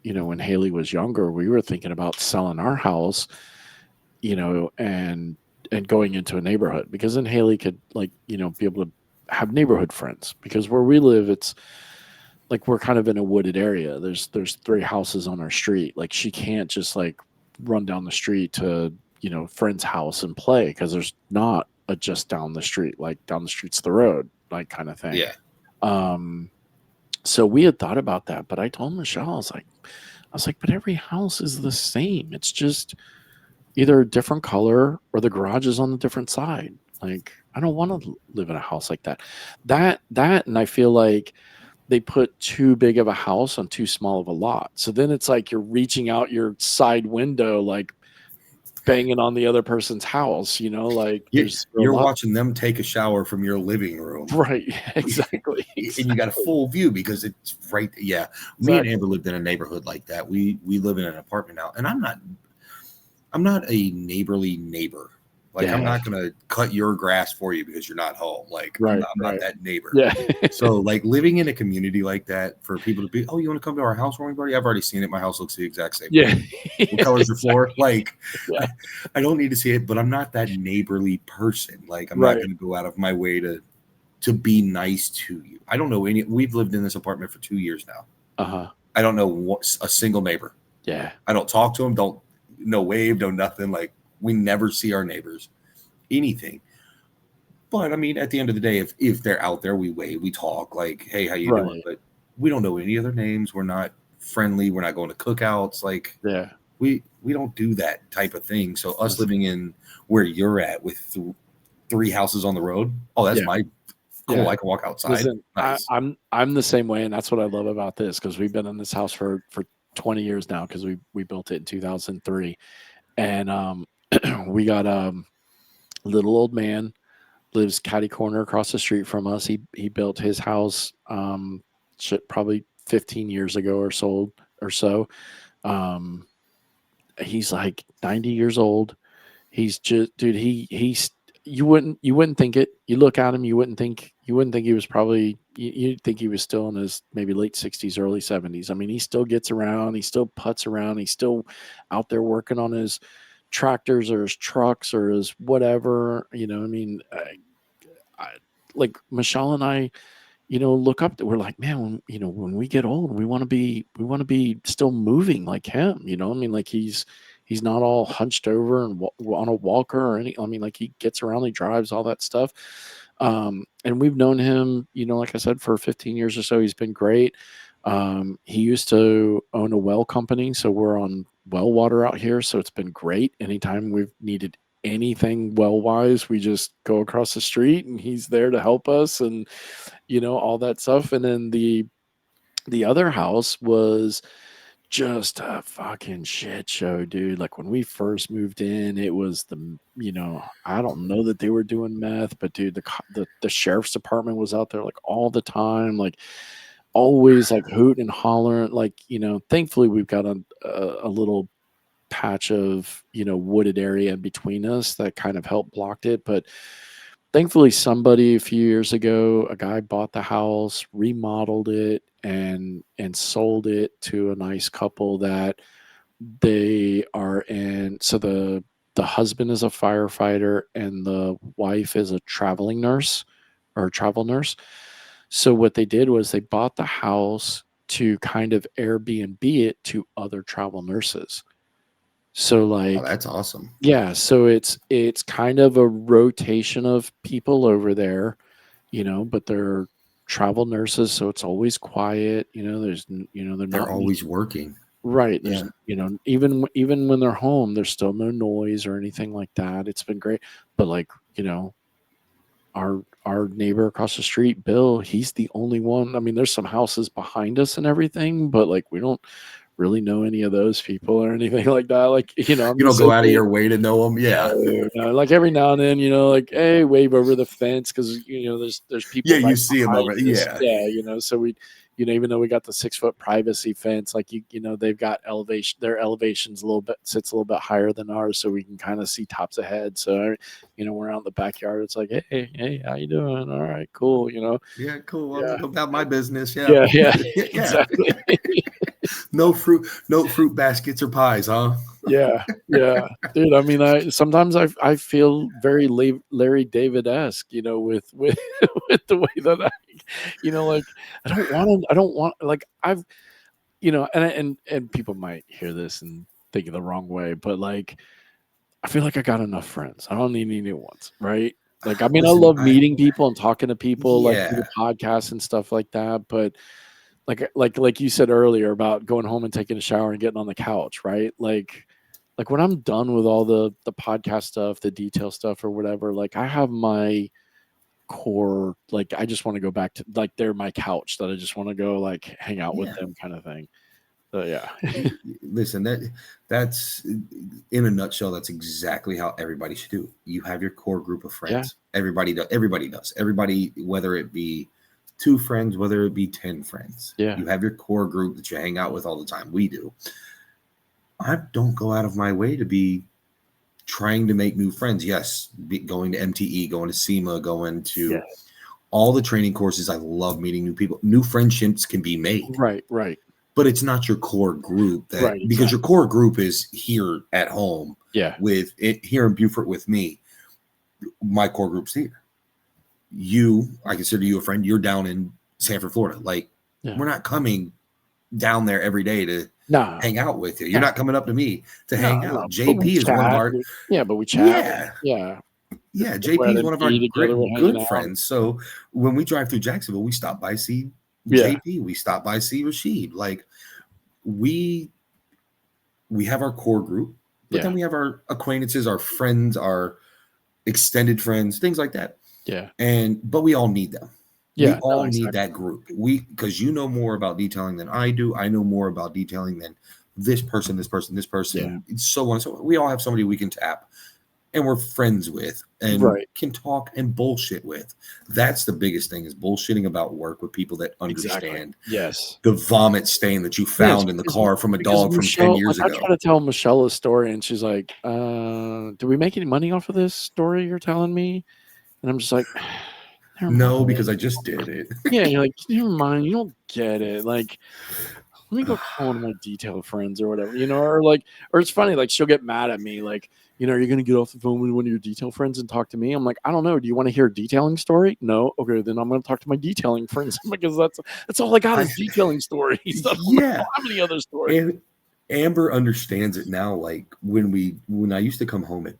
A: when Haley was younger, we were thinking about selling our house, and going into a neighborhood, because then Haley could be able to have neighborhood friends, because where we live, it's like we're kind of in a wooded area. There's 3 houses on our street. Like she can't just like run down the street to, friend's house and play, because there's not a just down the street, like down the street's the road, like kind of thing.
B: Yeah.
A: So we had thought about that, but I told Michelle, I was like, but every house is the same. It's just either a different color or the garage is on the different side. Like, I don't want to live in a house like that. And I feel like they put too big of a house on too small of a lot. So then it's like you're reaching out your side window, like banging on the other person's house, like there's a
B: You're
A: lot.
B: watching them take a shower from your living room.
A: Right. Exactly.
B: And you got a full view because it's right. Yeah, me and
A: Exactly.
B: Amber lived in a neighborhood like that. We live in an apartment now, and I'm not a neighborly neighbor. Like I'm
A: Yeah.
B: not gonna cut your grass for you because you're not home. Like
A: Right.
B: I'm not
A: Right.
B: that neighbor.
A: Yeah.
B: So like living in a community like that for people to be, oh, you want to come to our housewarming party? I've already seen it. My house looks the exact same
A: Yeah.
B: way. What color's your floor?
A: Exactly.
B: Like
A: Yeah.
B: I don't need to see it, but I'm not that neighborly person. Like I'm not
A: Right.
B: gonna go out of my way to be nice to you. I don't know any. We've lived in this apartment for 2 years now.
A: Uh-huh.
B: I don't know a single neighbor.
A: Yeah.
B: I don't talk to them. Don't no wave, no nothing. Like we never see our neighbors, anything. But I mean, at the end of the day, if they're out there, we wave, we talk. Like, hey, how you doing?
A: Right.
B: But we don't know any other names. We're not friendly. We're not going to cookouts. Like
A: Yeah.
B: we don't do that type of thing. So us
A: Listen.
B: living in where you're at with three houses on the road, oh, that's
A: Yeah.
B: my cool.
A: Yeah.
B: I can walk outside.
A: Listen,
B: Nice.
A: I'm the same way, and that's what I love about this because we've been in this house for 20 years now because we built it in 2003, and we got little old man lives catty corner across the street from us. He built his house shit, probably 15 years ago or so. Um, he's like 90 years old. He's just, dude. He's you wouldn't think it. You look at him, you wouldn't think he was probably. You'd think he was still in his maybe late 60s, early 70s. I mean, he still gets around. He still puts around. He's still out there working on his tractors or his trucks or his whatever. I mean, I, like Michelle and I, look up. We're like, man, when we get old, we want to be still moving like him. I mean, like he's not all hunched over and on a walker or any. I mean, like he gets around, he drives, all that stuff. And we've known him, like I said, for 15 years or so. He's been great. He used to own a well company, so we're on well water out here. So it's been great. Anytime we've needed anything well wise, we just go across the street and he's there to help us and all that stuff. And then the other house was just a fucking shit show, dude. Like when we first moved in, it was I don't know that they were doing meth, but dude, the sheriff's department was out there like all the time, like always like hooting and hollering. Like thankfully we've got a little patch of wooded area in between us that kind of helped blocked it, but thankfully somebody a few years ago, a guy bought the house, remodeled it, and sold it to a nice couple that they are in. So the husband is a firefighter and the wife is a traveling nurse or a travel nurse. So what they did was they bought the house to kind of Airbnb it to other travel nurses. So
B: Oh,
A: like
B: that's awesome.
A: yeah, so it's kind of a rotation of people over there, but they're travel nurses, so it's always quiet. They're
B: They're
A: not
B: always working.
A: right. There's
B: Yeah.
A: even when they're home, there's still no noise or anything like that. It's been great, but like our neighbor across the street, Bill, he's the only one. I mean, there's some houses behind us and everything, but like we don't really know any of those people or anything like that. Like, I'm
B: You
A: the
B: don't go
A: same
B: out of
A: way.
B: your way to know them. Yeah.
A: No, no, like every now and then, like, hey, wave over the fence because there's
B: Yeah,
A: people
B: you
A: right
B: see them over.
A: behind us.
B: Yeah.
A: Yeah, so we, even though we got the 6 foot privacy fence, like they've got elevation. Their elevation's a little bit sits a little bit higher than ours, so we can kind of see tops ahead. So we're out in the backyard. It's like, hey, how you doing? All right, cool.
B: Yeah, cool.
A: Yeah,
B: I'm about my business. Yeah.
A: yeah, yeah,
B: Yeah.
A: exactly.
B: No fruit baskets or pies, huh?
A: Yeah, yeah, dude. I mean, I feel very Larry David esque, with with the way that like I don't want like and people might hear this and think it the wrong way, but like I feel like I got enough friends. I don't need any new ones, right? Like, I mean, I
B: Listen,
A: love meeting people and talking to people like through
B: yeah,
A: the podcast and stuff like that, but like you said earlier about going home and taking a shower and getting on the couch, right? Like when I'm done with all the podcast stuff, the detail stuff or whatever, like I have my core, like I just want to go back to, like, they're my couch that I just want to go like hang out with them kind of thing. So yeah.
B: Listen, that's in a nutshell, that's exactly how everybody should do. You have your core group of friends. Everybody does. Everybody, whether it be 2 friends, whether it be 10 friends. You have your core group that you hang out with all the time. We do. I don't go out of my way to be trying to make new friends. Yes, going to MTE, going to SEMA, going to all the training courses. I love meeting new people. New friendships can be made.
A: Right.
B: But it's not your core group because your core group is here at home. With it here in Beaufort with me. My core group's here. I consider you a friend. You're down in Sanford, Florida. Like, we're not coming down there every day to hang out with you. You're not coming up to me to hang out. JP is one of our
A: but we chat. Yeah,
B: JP is one of our good friends. So when we drive through Jacksonville, we stop by see JP. We stop by see Rashid. Like, we have our core group, but then we have our acquaintances, our friends, our extended friends, things like that. But we all need them. We all need that group. Because you know more about detailing than I do. I know more about detailing than this person. So on. So we all have somebody we can tap and we're friends with and can talk and bullshit with. That's the biggest thing, is bullshitting about work with people that understand the vomit stain that you found in the car from a dog from 10 years ago.
A: I try to tell Michelle a story and she's like, do we make any money off of this story you're telling me? And I'm just like,
B: no, because I just did it.
A: Yeah, you're like, never mind, you don't get it. Like, let me go call one of my detail friends or whatever, or it's funny, like she'll get mad at me, like, you're going to get off the phone with one of your detail friends and talk to me. I'm like, I don't know. Do you want to hear a detailing story? No. Okay, then I'm going to talk to my detailing friends because that's all I got is detailing stories. I don't have any other stories.
B: And Amber understands it now. Like when I used to come home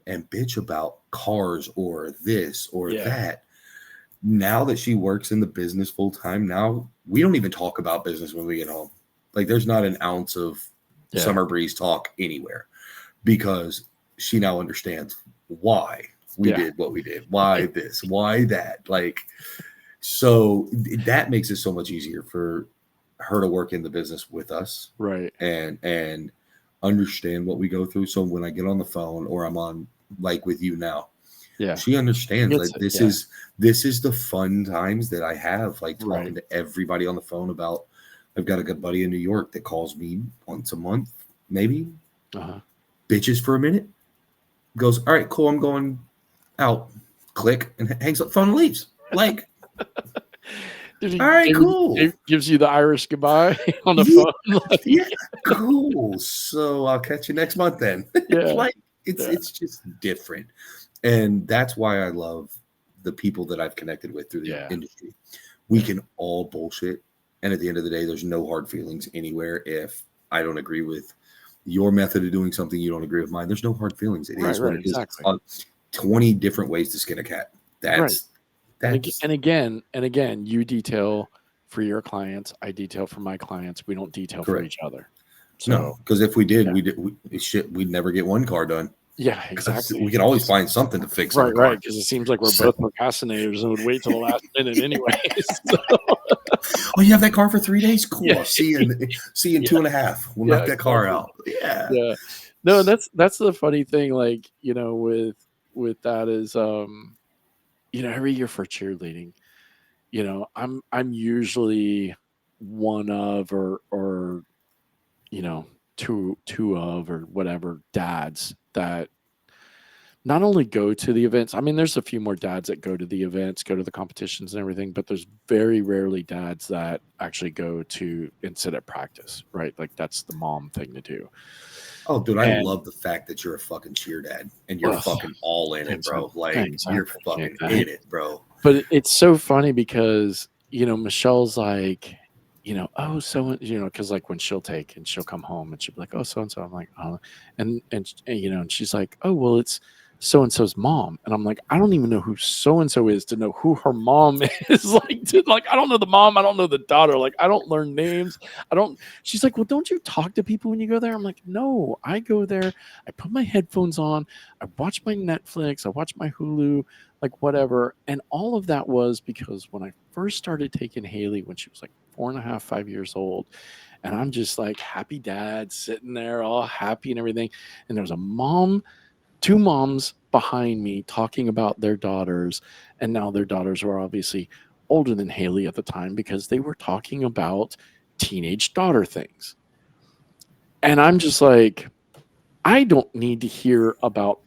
B: and bitch about cars or this or that. Now that she works in the business full time, now we don't even talk about business when we get home. Like, there's not an ounce of summer breeze talk anywhere, because she now understands why we did what we did, why this, why that. Like, so that makes it so much easier for her to work in the business with us, and understand what we go through. So when I get on the phone, or I'm on, like with you now, she understands that this is the fun times that I have, like talking to everybody on the phone about. I've got a good buddy in New York that calls me once a month, maybe, bitches for a minute, goes, all right, cool, I'm going out, click, and hangs up the phone and leaves. Like, all right, cool.
A: Gives you the Irish goodbye on the phone.
B: Like, cool. So I'll catch you next month then. Like, it's just different. And that's why I love the people that I've connected with through the industry. We can all bullshit. And at the end of the day, there's no hard feelings anywhere. If I don't agree with your method of doing something, you don't agree with mine, there's no hard feelings. It is what it is. 20 different ways to skin a cat. That's
A: and again, you detail for your clients. I detail for my clients. We don't detail for each other. So,
B: no, because if we did, we'd never get one car done.
A: Yeah, exactly.
B: We can always find something to fix.
A: Right. Because it seems like we're both procrastinators and would wait till the last minute anyways.
B: Oh, you have that car for 3 days? Cool. I'll see you in 2.5. We'll knock that car out. Yeah.
A: No, that's the funny thing. Like, with that is, every year for cheerleading, I'm usually one of or two of or whatever dads that not only go to the events. I mean, there's a few more dads that go to the events, go to the competitions and everything, but there's very rarely dads that actually go to and sit at practice, right? Like, that's the mom thing to do.
B: Oh, dude, I love the fact that you're a fucking cheer dad and you're fucking all in it, bro. Like, you're fucking in it, bro.
A: But it's so funny because, Michelle's like, oh, so, because like when she'll come home and she'll be like, oh, so-and-so. I'm like, oh, and she's like, oh, well, so-and-so's mom. And I'm like, I don't even know who so-and-so is to know who her mom is. Like, I don't know the mom. I don't know the daughter. Like, I don't learn names. She's like, well, don't you talk to people when you go there? I'm like, no, I go there. I put my headphones on. I watch my Netflix. I watch my Hulu, like whatever. And all of that was because when I first started taking Haley when she was like 4.5, 5 years old, and I'm just like happy dad sitting there all happy and everything. And there's a mom, two moms behind me talking about their daughters. And now their daughters were obviously older than Haley at the time because they were talking about teenage daughter things. And I'm just like, I don't need to hear about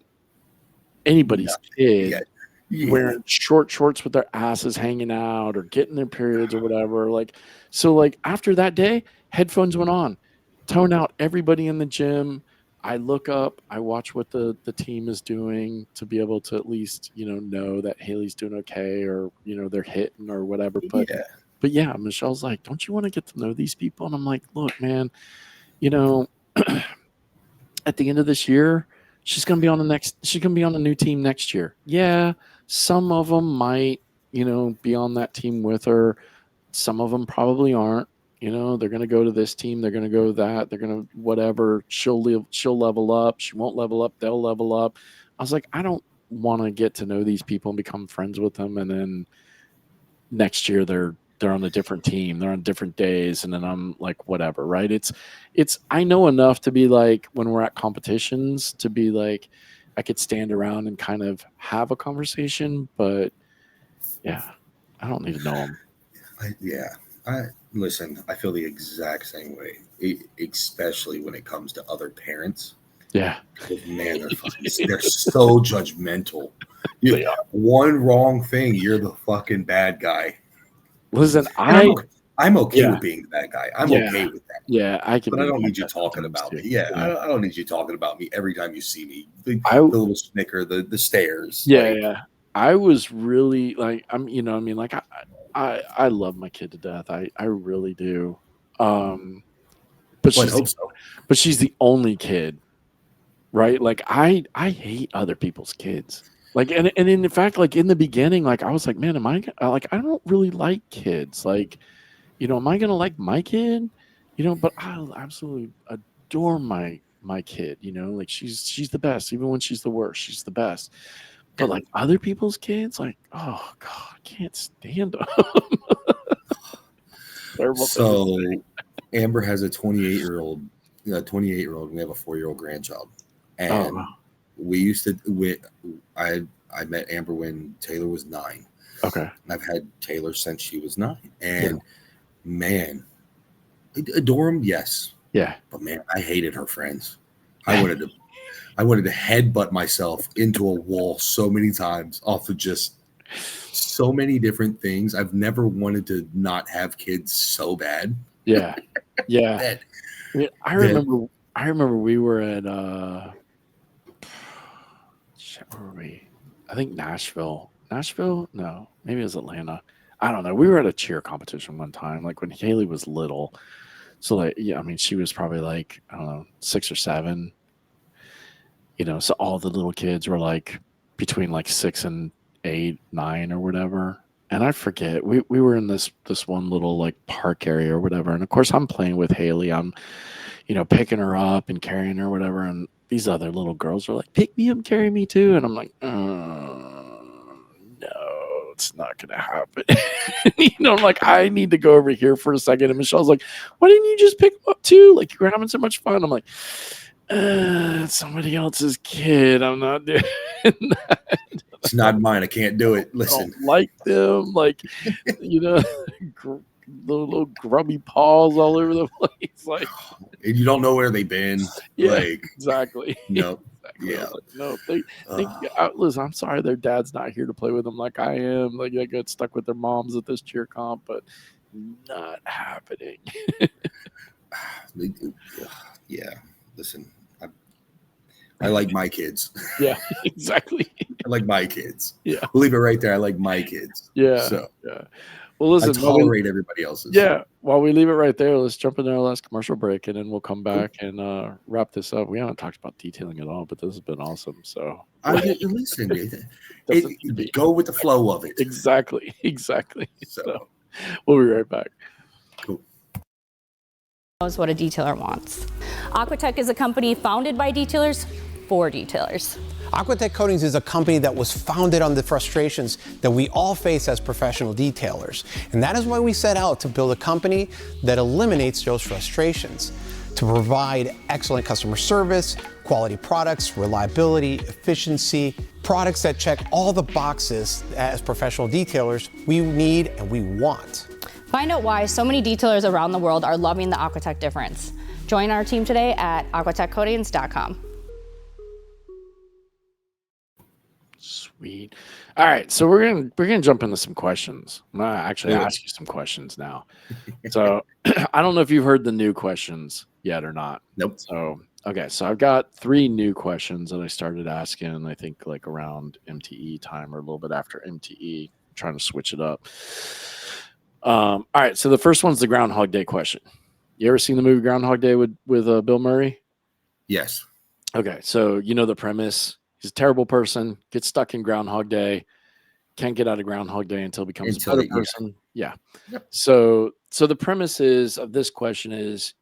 A: anybody's
B: Yeah.
A: kid wearing short shorts with their asses hanging out or getting their periods or whatever. Like, so like after that day, headphones went on, tone out everybody in the gym. I look up, I watch what the team is doing to be able to at least, know that Haley's doing okay or, they're hitting or whatever. But yeah, Michelle's like, don't you want to get to know these people? And I'm like, look, man, you know, at the end of this year, she's going to be on a new team next year. Yeah, some of them might, be on that team with her. Some of them probably aren't. They're going to go to this team. They're going to go to that. They're going to whatever. She'll level up. She won't level up. They'll level up. I was like, I don't want to get to know these people and become friends with them. And then next year they're on a different team. They're on different days. And then I'm like, whatever. Right. I know enough to be like, when we're at competitions to be like, I could stand around and kind of have a conversation, but yeah, I don't need to know them.
B: Listen, I feel the exact same way, especially when it comes to other parents.
A: Yeah.
B: Man, they're so judgmental. One wrong thing, you're the fucking bad guy.
A: Listen,
B: I'm okay with being the bad guy. I'm okay with that.
A: Yeah, I can.
B: But I don't need you talking about me. Yeah, I don't need you talking about me every time you see me. The little snicker, the stares.
A: Yeah. I was really like, like I love my kid to death. I really do. But she's the only kid, right? Like I hate other people's kids. Like, and in fact, like in the beginning, like I was like, man, I don't really like kids. Like, am I gonna like my kid? But I absolutely adore my kid. Like she's the best. Even when she's the worst, she's the best. But like other people's kids, like, oh god, I can't stand them.
B: So Amber has a 28-year-old. We have a 4-year-old grandchild, and we used to. I met Amber when Taylor was 9.
A: Okay,
B: and I've had Taylor since she was 9, and man, I adore them. Yes,
A: yeah,
B: but man, I hated her friends. I wanted to headbutt myself into a wall so many times off of just so many different things. I've never wanted to not have kids so bad.
A: Yeah. I remember we were at where were we? I think Nashville. No, maybe it was Atlanta. I don't know. We were at a cheer competition one time, like when Haley was little. So like, yeah, I mean, she was probably like, I don't know, 6 or 7. So all the little kids were like between like 6 and 8, 9 or whatever. And I forget, we were in this one little like park area or whatever. And of course I'm playing with Haley. I'm, picking her up and carrying her or whatever. And these other little girls are like, pick me up, carry me too. And I'm like, no, it's not going to happen. I'm like, I need to go over here for a second. And Michelle's like, why didn't you just pick them up too? Like, you were having so much fun. I'm like, it's somebody else's kid. I'm not doing that.
B: It's not mine. I can't do it. Listen,
A: I don't like them, like little grubby paws all over the place, like,
B: and you don't know where they've been.
A: Yeah,
B: like,
A: exactly.
B: No,
A: exactly. Yeah, like, no. Listen, I'm sorry, their dad's not here to play with them like I am. Like, I got stuck with their moms at this cheer comp, but not happening.
B: Yeah, listen, I like my kids.
A: Yeah, exactly.
B: I like my kids.
A: Yeah,
B: we'll leave it right there. I like my kids.
A: Yeah.
B: So
A: yeah. Well, listen,
B: I tolerate everybody else's.
A: Yeah, while we leave it right there, let's jump into our last commercial break, and then we'll come back and wrap this up. We haven't talked about detailing at all, but this has been awesome. So,
B: Listen,
A: doesn't need to be.
B: go with the flow of it.
A: Exactly.
B: So
A: We'll be right back.
B: Cool.
C: Knows what a detailer wants. Aquatech is a company founded by detailers for detailers.
D: Aquatech Coatings is a company that was founded on the frustrations that we all face as professional detailers. And that is why we set out to build a company that eliminates those frustrations, to provide excellent customer service, quality products, reliability, efficiency, products that check all the boxes as professional detailers we need and we want.
C: Find out why so many detailers around the world are loving the Aquatech difference. Join our team today at aquatechcoatings.com.
A: Sweet. All right, so we're gonna jump into some questions. I'm gonna actually ask you some questions now. So I don't know if you've heard the new questions yet or not.
B: Nope.
A: So okay, so I've got 3 new questions that I started asking. I think like around MTE time or a little bit after MTE. Trying to switch it up. All right, so the first one's the Groundhog Day question. You ever seen the movie Groundhog Day with Bill Murray?
B: Yes.
A: Okay, so you know the premise. He's a terrible person, gets stuck in Groundhog Day, can't get out of Groundhog Day until he becomes a better person. Yeah.
B: Yep.
A: So the premise is of this question is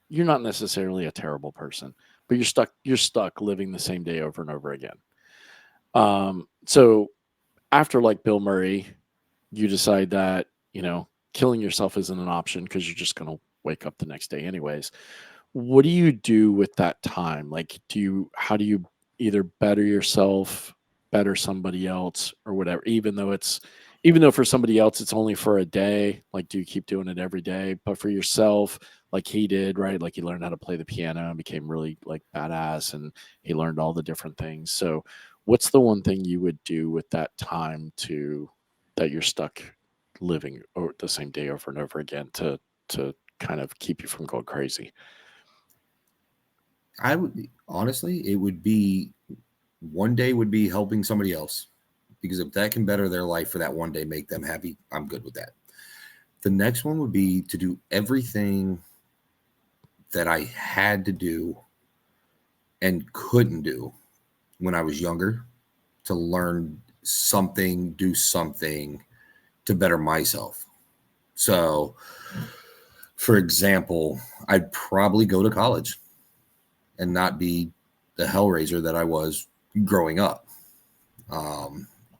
A: you're not necessarily a terrible person, but you're stuck living the same day over and over again. So after like Bill Murray, you decide that, killing yourself isn't an option because you're just going to wake up the next day anyways. What do you do with that time? Like, how do you either better yourself, better somebody else, or whatever, even though for somebody else it's only for a day? Like, do you keep doing it every day? But for yourself, like he did, right? Like he learned how to play the piano and became really like badass, and he learned all the different things. So what's the one thing you would do with that time that you're stuck living or the same day over and over again to kind of keep you from going crazy?
B: I would honestly, it would be one day would be helping somebody else, because if that can better their life for that one day, make them happy, I'm good with that. The next one would be to do everything that I had to do and couldn't do when I was younger, to learn something, do something to better myself. So, for example, I'd probably go to college and not be the hellraiser that I was growing up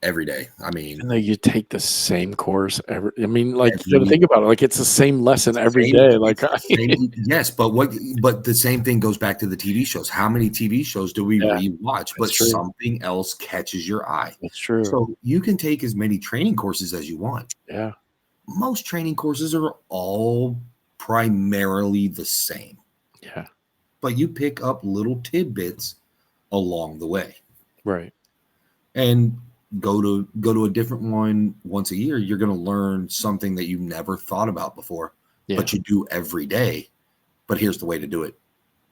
B: every day. I mean,
A: and though you take the same course you gotta think about it. Like, it's the same lesson every day. Like,
B: yes, but the same thing goes back to the TV shows. How many TV shows do we rewatch? But something else catches your eye.
A: That's true.
B: So you can take as many training courses as you want.
A: Yeah.
B: Most training courses are all primarily the same.
A: Yeah.
B: But you pick up little tidbits along the way.
A: Right.
B: And go to a different one once a year. You're going to learn something that you never thought about before, but you do every day. But here's the way to do it.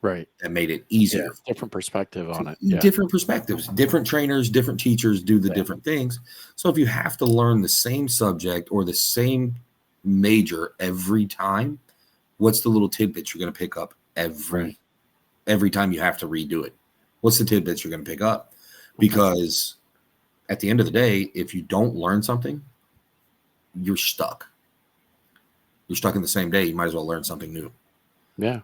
A: Right.
B: That made it easier.
A: Yeah, different perspective on it.
B: Yeah. Different perspectives, different trainers, different teachers do the different things. So if you have to learn the same subject or the same major every time, what's the little tidbits you're going to pick up every time you have to redo it? What's the tidbits you're going to pick up? Because at the end of the day, if you don't learn something, you're stuck. You're stuck in the same day. You might as well learn something new.
A: Yeah.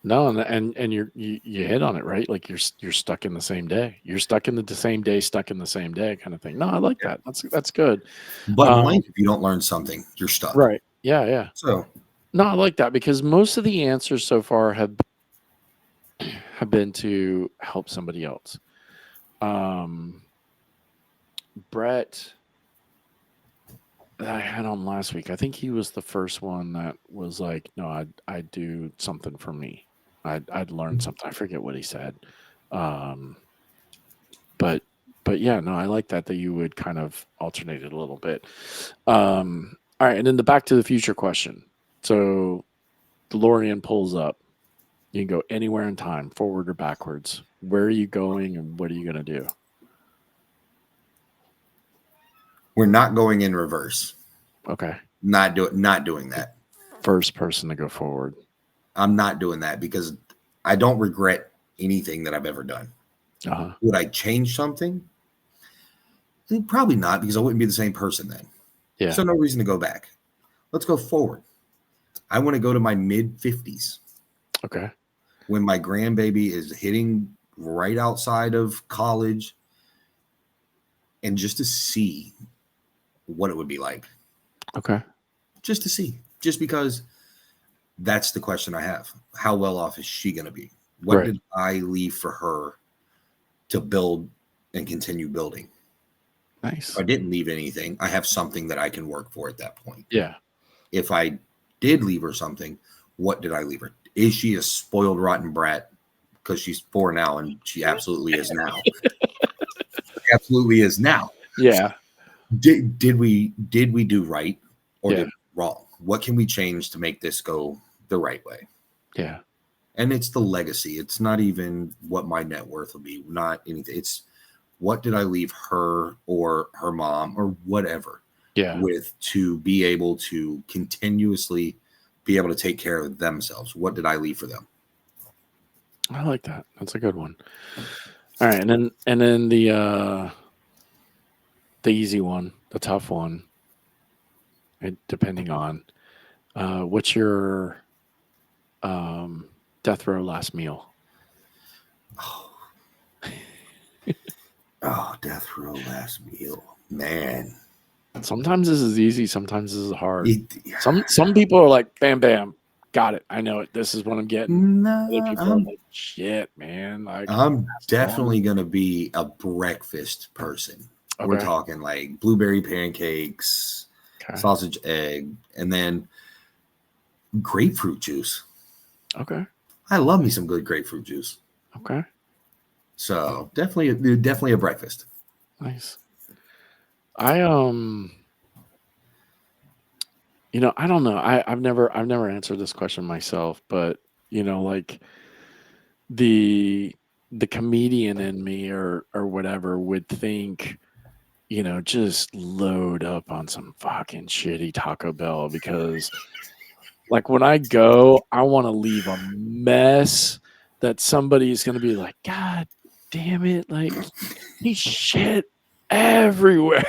A: No, and you hit on it, right? Like you're stuck in the same day. You're stuck in the same day, stuck in the same day kind of thing. No, I like that. That's good.
B: But in life, if you don't learn something, you're stuck.
A: Right. Yeah, yeah.
B: So
A: no, I like that, because most of the answers so far have been to help somebody else. Brett that I had on last week, I think he was the first one that was like, no, I'd do something for me. I'd learn something. I forget what he said. But yeah, no, I like that you would kind of alternate it a little bit. All right. And then the Back to the Future question. So DeLorean pulls up. You can go anywhere in time, forward or backwards. Where are you going and what are you going to do?
B: We're not going in reverse.
A: Okay.
B: Not doing that.
A: First person to go forward.
B: I'm not doing that because I don't regret anything that I've ever done. Would I change something? Probably not, because I wouldn't be the same person then.
A: Yeah.
B: So no reason to go back. Let's go forward. I want to go to my mid-50s.
A: Okay.
B: When my grandbaby is hitting right outside of college, and just to see what it would be like.
A: Okay.
B: Just to see. Just because that's the question I have. How well off is she going to be? What did I leave for her to build and continue building?
A: Nice.
B: If I didn't leave anything, I have something that I can work for at that point.
A: Yeah.
B: If I did leave her something, what did I leave her? Is she a spoiled, rotten brat? Because she's 4 now, and she absolutely is now. Absolutely is now.
A: Yeah.
B: Did we do right or did we wrong? What can we change to make this go the right way?
A: Yeah.
B: And it's the legacy. It's not even what my net worth will be. Not anything. It's what did I leave her or her mom or whatever with to be able to continuously be able to take care of themselves. What did I leave for them?
A: I like that. That's a good one. All right, and then the easy one, the tough one, depending on what's your death row last meal?
B: Oh, death row last meal, man.
A: Sometimes this is easy. Sometimes this is hard. Some people are like, bam, bam, got it. I know it. This is what I'm getting. Other people are like, shit, man. Like,
B: I'm definitely gonna be a breakfast person. Okay. We're talking like blueberry pancakes, sausage, egg, and then grapefruit juice. Okay. I love me some good grapefruit juice.
A: Okay.
B: So definitely a breakfast.
A: Nice. I I don't know. I've never answered this question myself, but like the comedian in me or whatever would think, just load up on some fucking shitty Taco Bell, because like when I go, I want to leave a mess that somebody's going to be like, God damn it. Like he's shit everywhere,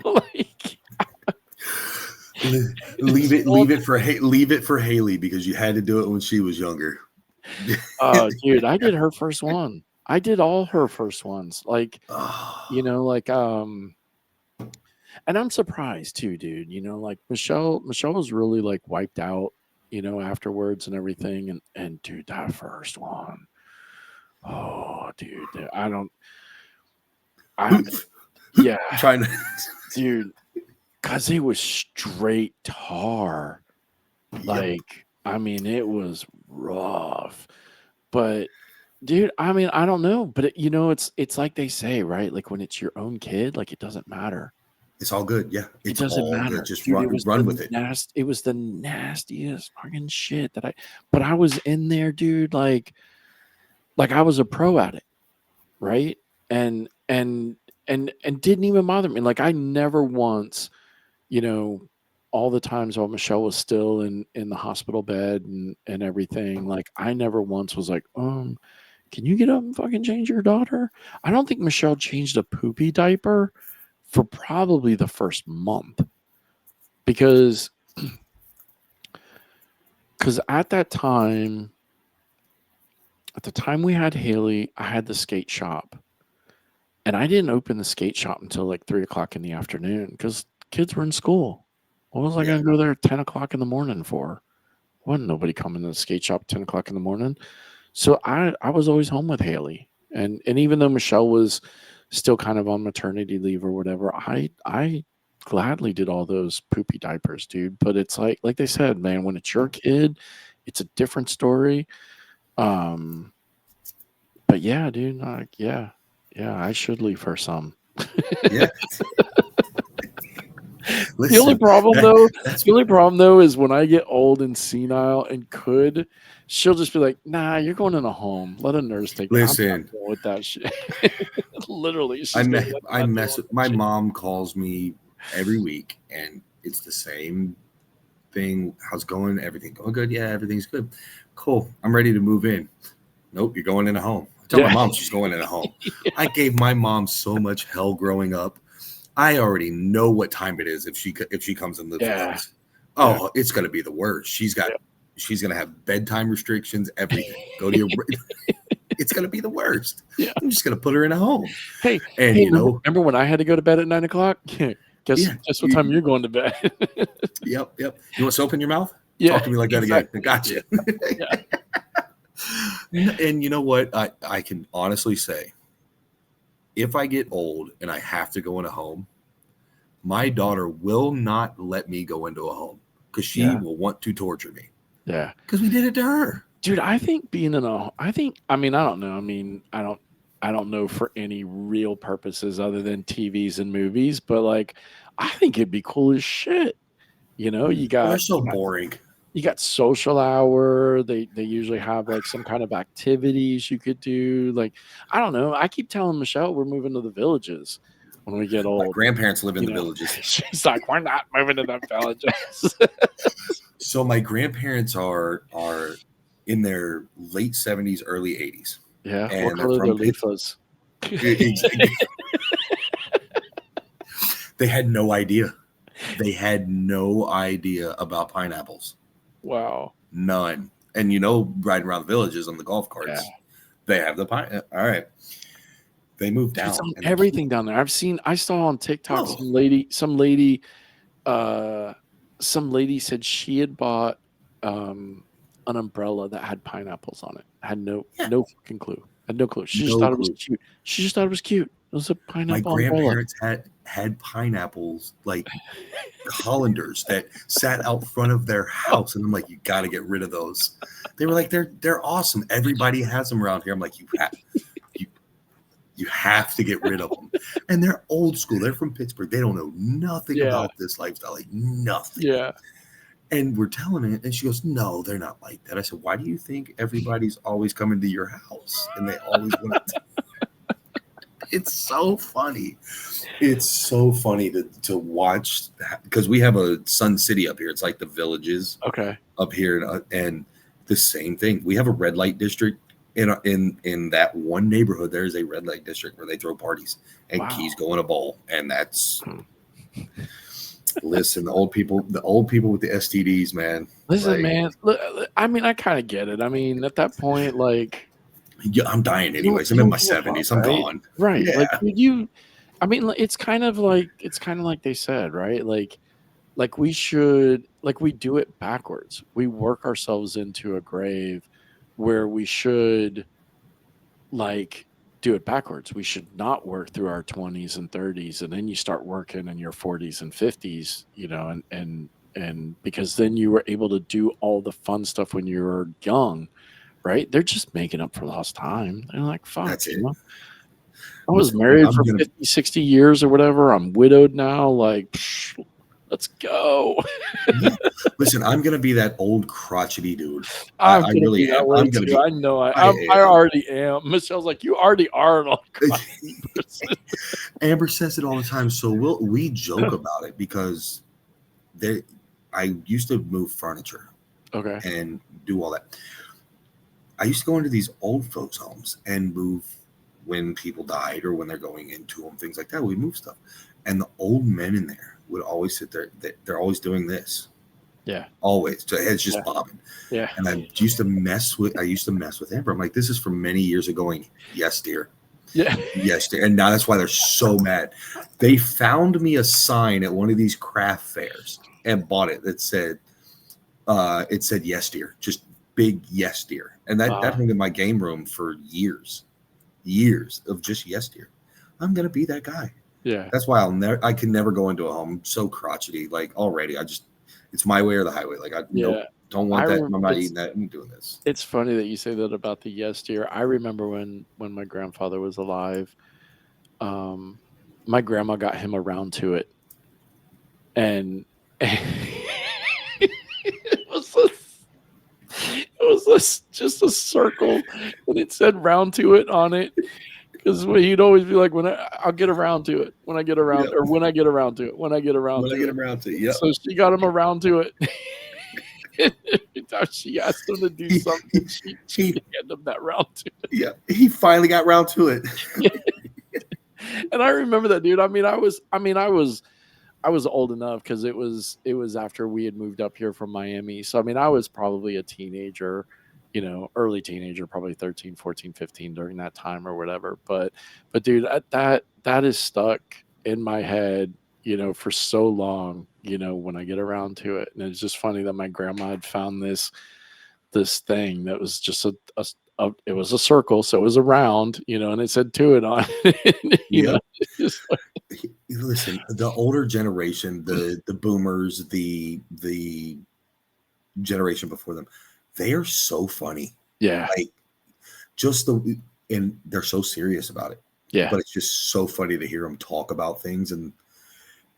A: like
B: leave it for Haley, because you had to do it when she was younger.
A: Oh, dude, I did her first one. I did all her first ones. Like, and I'm surprised too, dude. Like Michelle was really like wiped out, afterwards and everything. And dude, that first one, oh, dude, yeah,
B: trying to,
A: dude, because it was straight tar. Like, I mean, it was rough, but dude, I mean, I don't know, but it's like they say, right? Like when it's your own kid, like it doesn't matter.
B: It's all good. Yeah.
A: It doesn't matter.
B: Good. Just run with it.
A: It was the nastiest fucking shit but I was in there, dude. Like I was a pro at it. Right. And didn't even bother me. Like I never once, all the times while Michelle was still in the hospital bed and everything, like I never once was like, can you get up and fucking change your daughter? I don't think Michelle changed a poopy diaper for probably the first month, because at the time we had Haley, I had the skate shop, and I didn't open the skate shop until like 3:00 in the afternoon because kids were in school. What was I going to go there at 10:00 in the morning for? Wasn't nobody coming to the skate shop at 10:00 in the morning. So I was always home with Haley. And even though Michelle was still kind of on maternity leave or whatever, I gladly did all those poopy diapers, dude. But it's like they said, man, when it's your kid, it's a different story. But yeah, dude, yeah, I should leave her some.
B: Yeah.
A: Listen, the only problem though is when I get old and senile and she'll just be like, nah, you're going in a home. Let a nurse take it.
B: Listen,
A: with that shit. Literally.
B: My mom calls me every week, and It's the same thing. How's it going? Everything going good? Yeah, everything's good. Cool. I'm ready to move in. Nope, you're going in a home. I tell my mom she's going in a home. I gave my mom so much hell growing up. I already know what time it is if she comes and lives with us. Oh, it's gonna be the worst. She's gonna have bedtime restrictions, everything. Go to your it's gonna be the worst. Yeah. I'm just gonna put her in a home.
A: Hey, remember when I had to go to bed at 9:00? Guess what time you're going to bed.
B: Yep. You want soap in your mouth?
A: Yeah,
B: talk to me like that again. I gotcha. And you know what? I can honestly say, if I get old and I have to go in a home, my daughter will not let me go into a home because she will want to torture me.
A: Yeah.
B: Because we did it to her.
A: Dude, I think being in a, I don't know. I don't know for any real purposes other than TVs and movies, but like, I think it'd be cool as shit. You know,
B: they're so boring.
A: You got social hour. They usually have like some kind of activities you could do. Like, I don't know. I keep telling Michelle we're moving to the villages when we get old.
B: My grandparents live in the villages.
A: She's like, we're not moving to the villages.
B: So my grandparents are in their late 70s, early 80s.
A: Yeah,
B: and
A: they're from Leafas.
B: They had no idea. They had no idea about pineapples.
A: Wow.
B: None. And riding around the villages on the golf carts, they have the pine. All right. They moved down.
A: Everything down there. I saw on TikTok some lady said she had bought an umbrella that had pineapples on it. Had no fucking clue. Had no clue. She just thought it was cute. She just thought it was cute. It was a pineapple umbrella.
B: My grandparents had pineapples, like colanders that sat out front of their house, and I'm like, you got to get rid of those. They were like, they're awesome. Everybody has them around here. I'm like, you have to get rid of them. And they're old school. They're from Pittsburgh. They don't know nothing about this lifestyle, like nothing.
A: Yeah. And
B: we're telling it, and she goes, no, they're not like that. I said, why do you think everybody's always coming to your house and they always want to? It's so funny. It's so funny to watch, because we have a Sun City up here. It's like the villages up here, and the same thing. We have a red light district in that one neighborhood. There's a red light district where they throw parties and keys go in a bowl, and that's. Listen, the old people with the STDs, man.
A: Listen, man. Look, I mean, I kind of get it. I mean, at that point, like,
B: I'm dying anyways. I'm in my 70s. I'm gone.
A: Right. Yeah. Like, I mean, it's kind of like they said, right? Like we do it backwards. We work ourselves into a grave where we should, like, do it backwards. We should not work through our 20s and 30s, and then you start working in your 40s and 50s, and because then you were able to do all the fun stuff when you were young, right? They're just making up for lost time. They're like, fuck,
B: that's it.
A: I was married for 50, 60 years or whatever. I'm widowed now. Like, let's go.
B: Listen, I'm gonna be that old crotchety dude.
A: I really am. I'm gonna be. I know. I already am. Michelle's like, you already are an old crotchety person.
B: Amber says it all the time. So we joke about it because I used to move furniture, and do all that. I used to go into these old folks' homes and move when people died or when they're going into them, things like that. We move stuff, and the old men in there would always sit there. They're always doing this. Yeah. Always. So it's just bobbing. Yeah. And I used to mess with Amber. I'm like, this is from many years ago going, yes, dear. Yeah. Yes, dear. And now that's why they're so mad. They found me a sign at one of these craft fairs and bought it that said, yes, dear. Just big yes, dear. And that hung in my game room for years of just yes, dear. I'm going to be that guy. Yeah. That's why I can never go into a home so crotchety. Like already, it's my way or the highway. Like don't want that. I'm not eating that. I'm doing this.
A: It's funny that you say that about the yes dear. I remember when my grandfather was alive, my grandma got him around to it, and it was just a circle, and it said "round to it" on it. Because he'd always be like, I'll get around to it when I get around, or when I get around to it, when I get around to it.
B: Yep.
A: So she got him around to it. Every time she asked him to do something, she handed him that round to it.
B: Yeah, he finally got round to it.
A: And I remember that, dude. I was old enough because it was after we had moved up here from Miami. So, I mean, I was probably a teenager, early teenager, probably 13, 14, 15 during that time or whatever. But dude, that is stuck in my head, for so long, when I get around to it. And it's just funny that my grandma had found this thing that was just it was a circle. So it was a round, and it said "to it" on it. Just like,
B: listen, the older generation, the boomers, the generation before them, they are so funny.
A: Yeah.
B: Like and they're so serious about it.
A: Yeah.
B: But it's just so funny to hear them talk about things and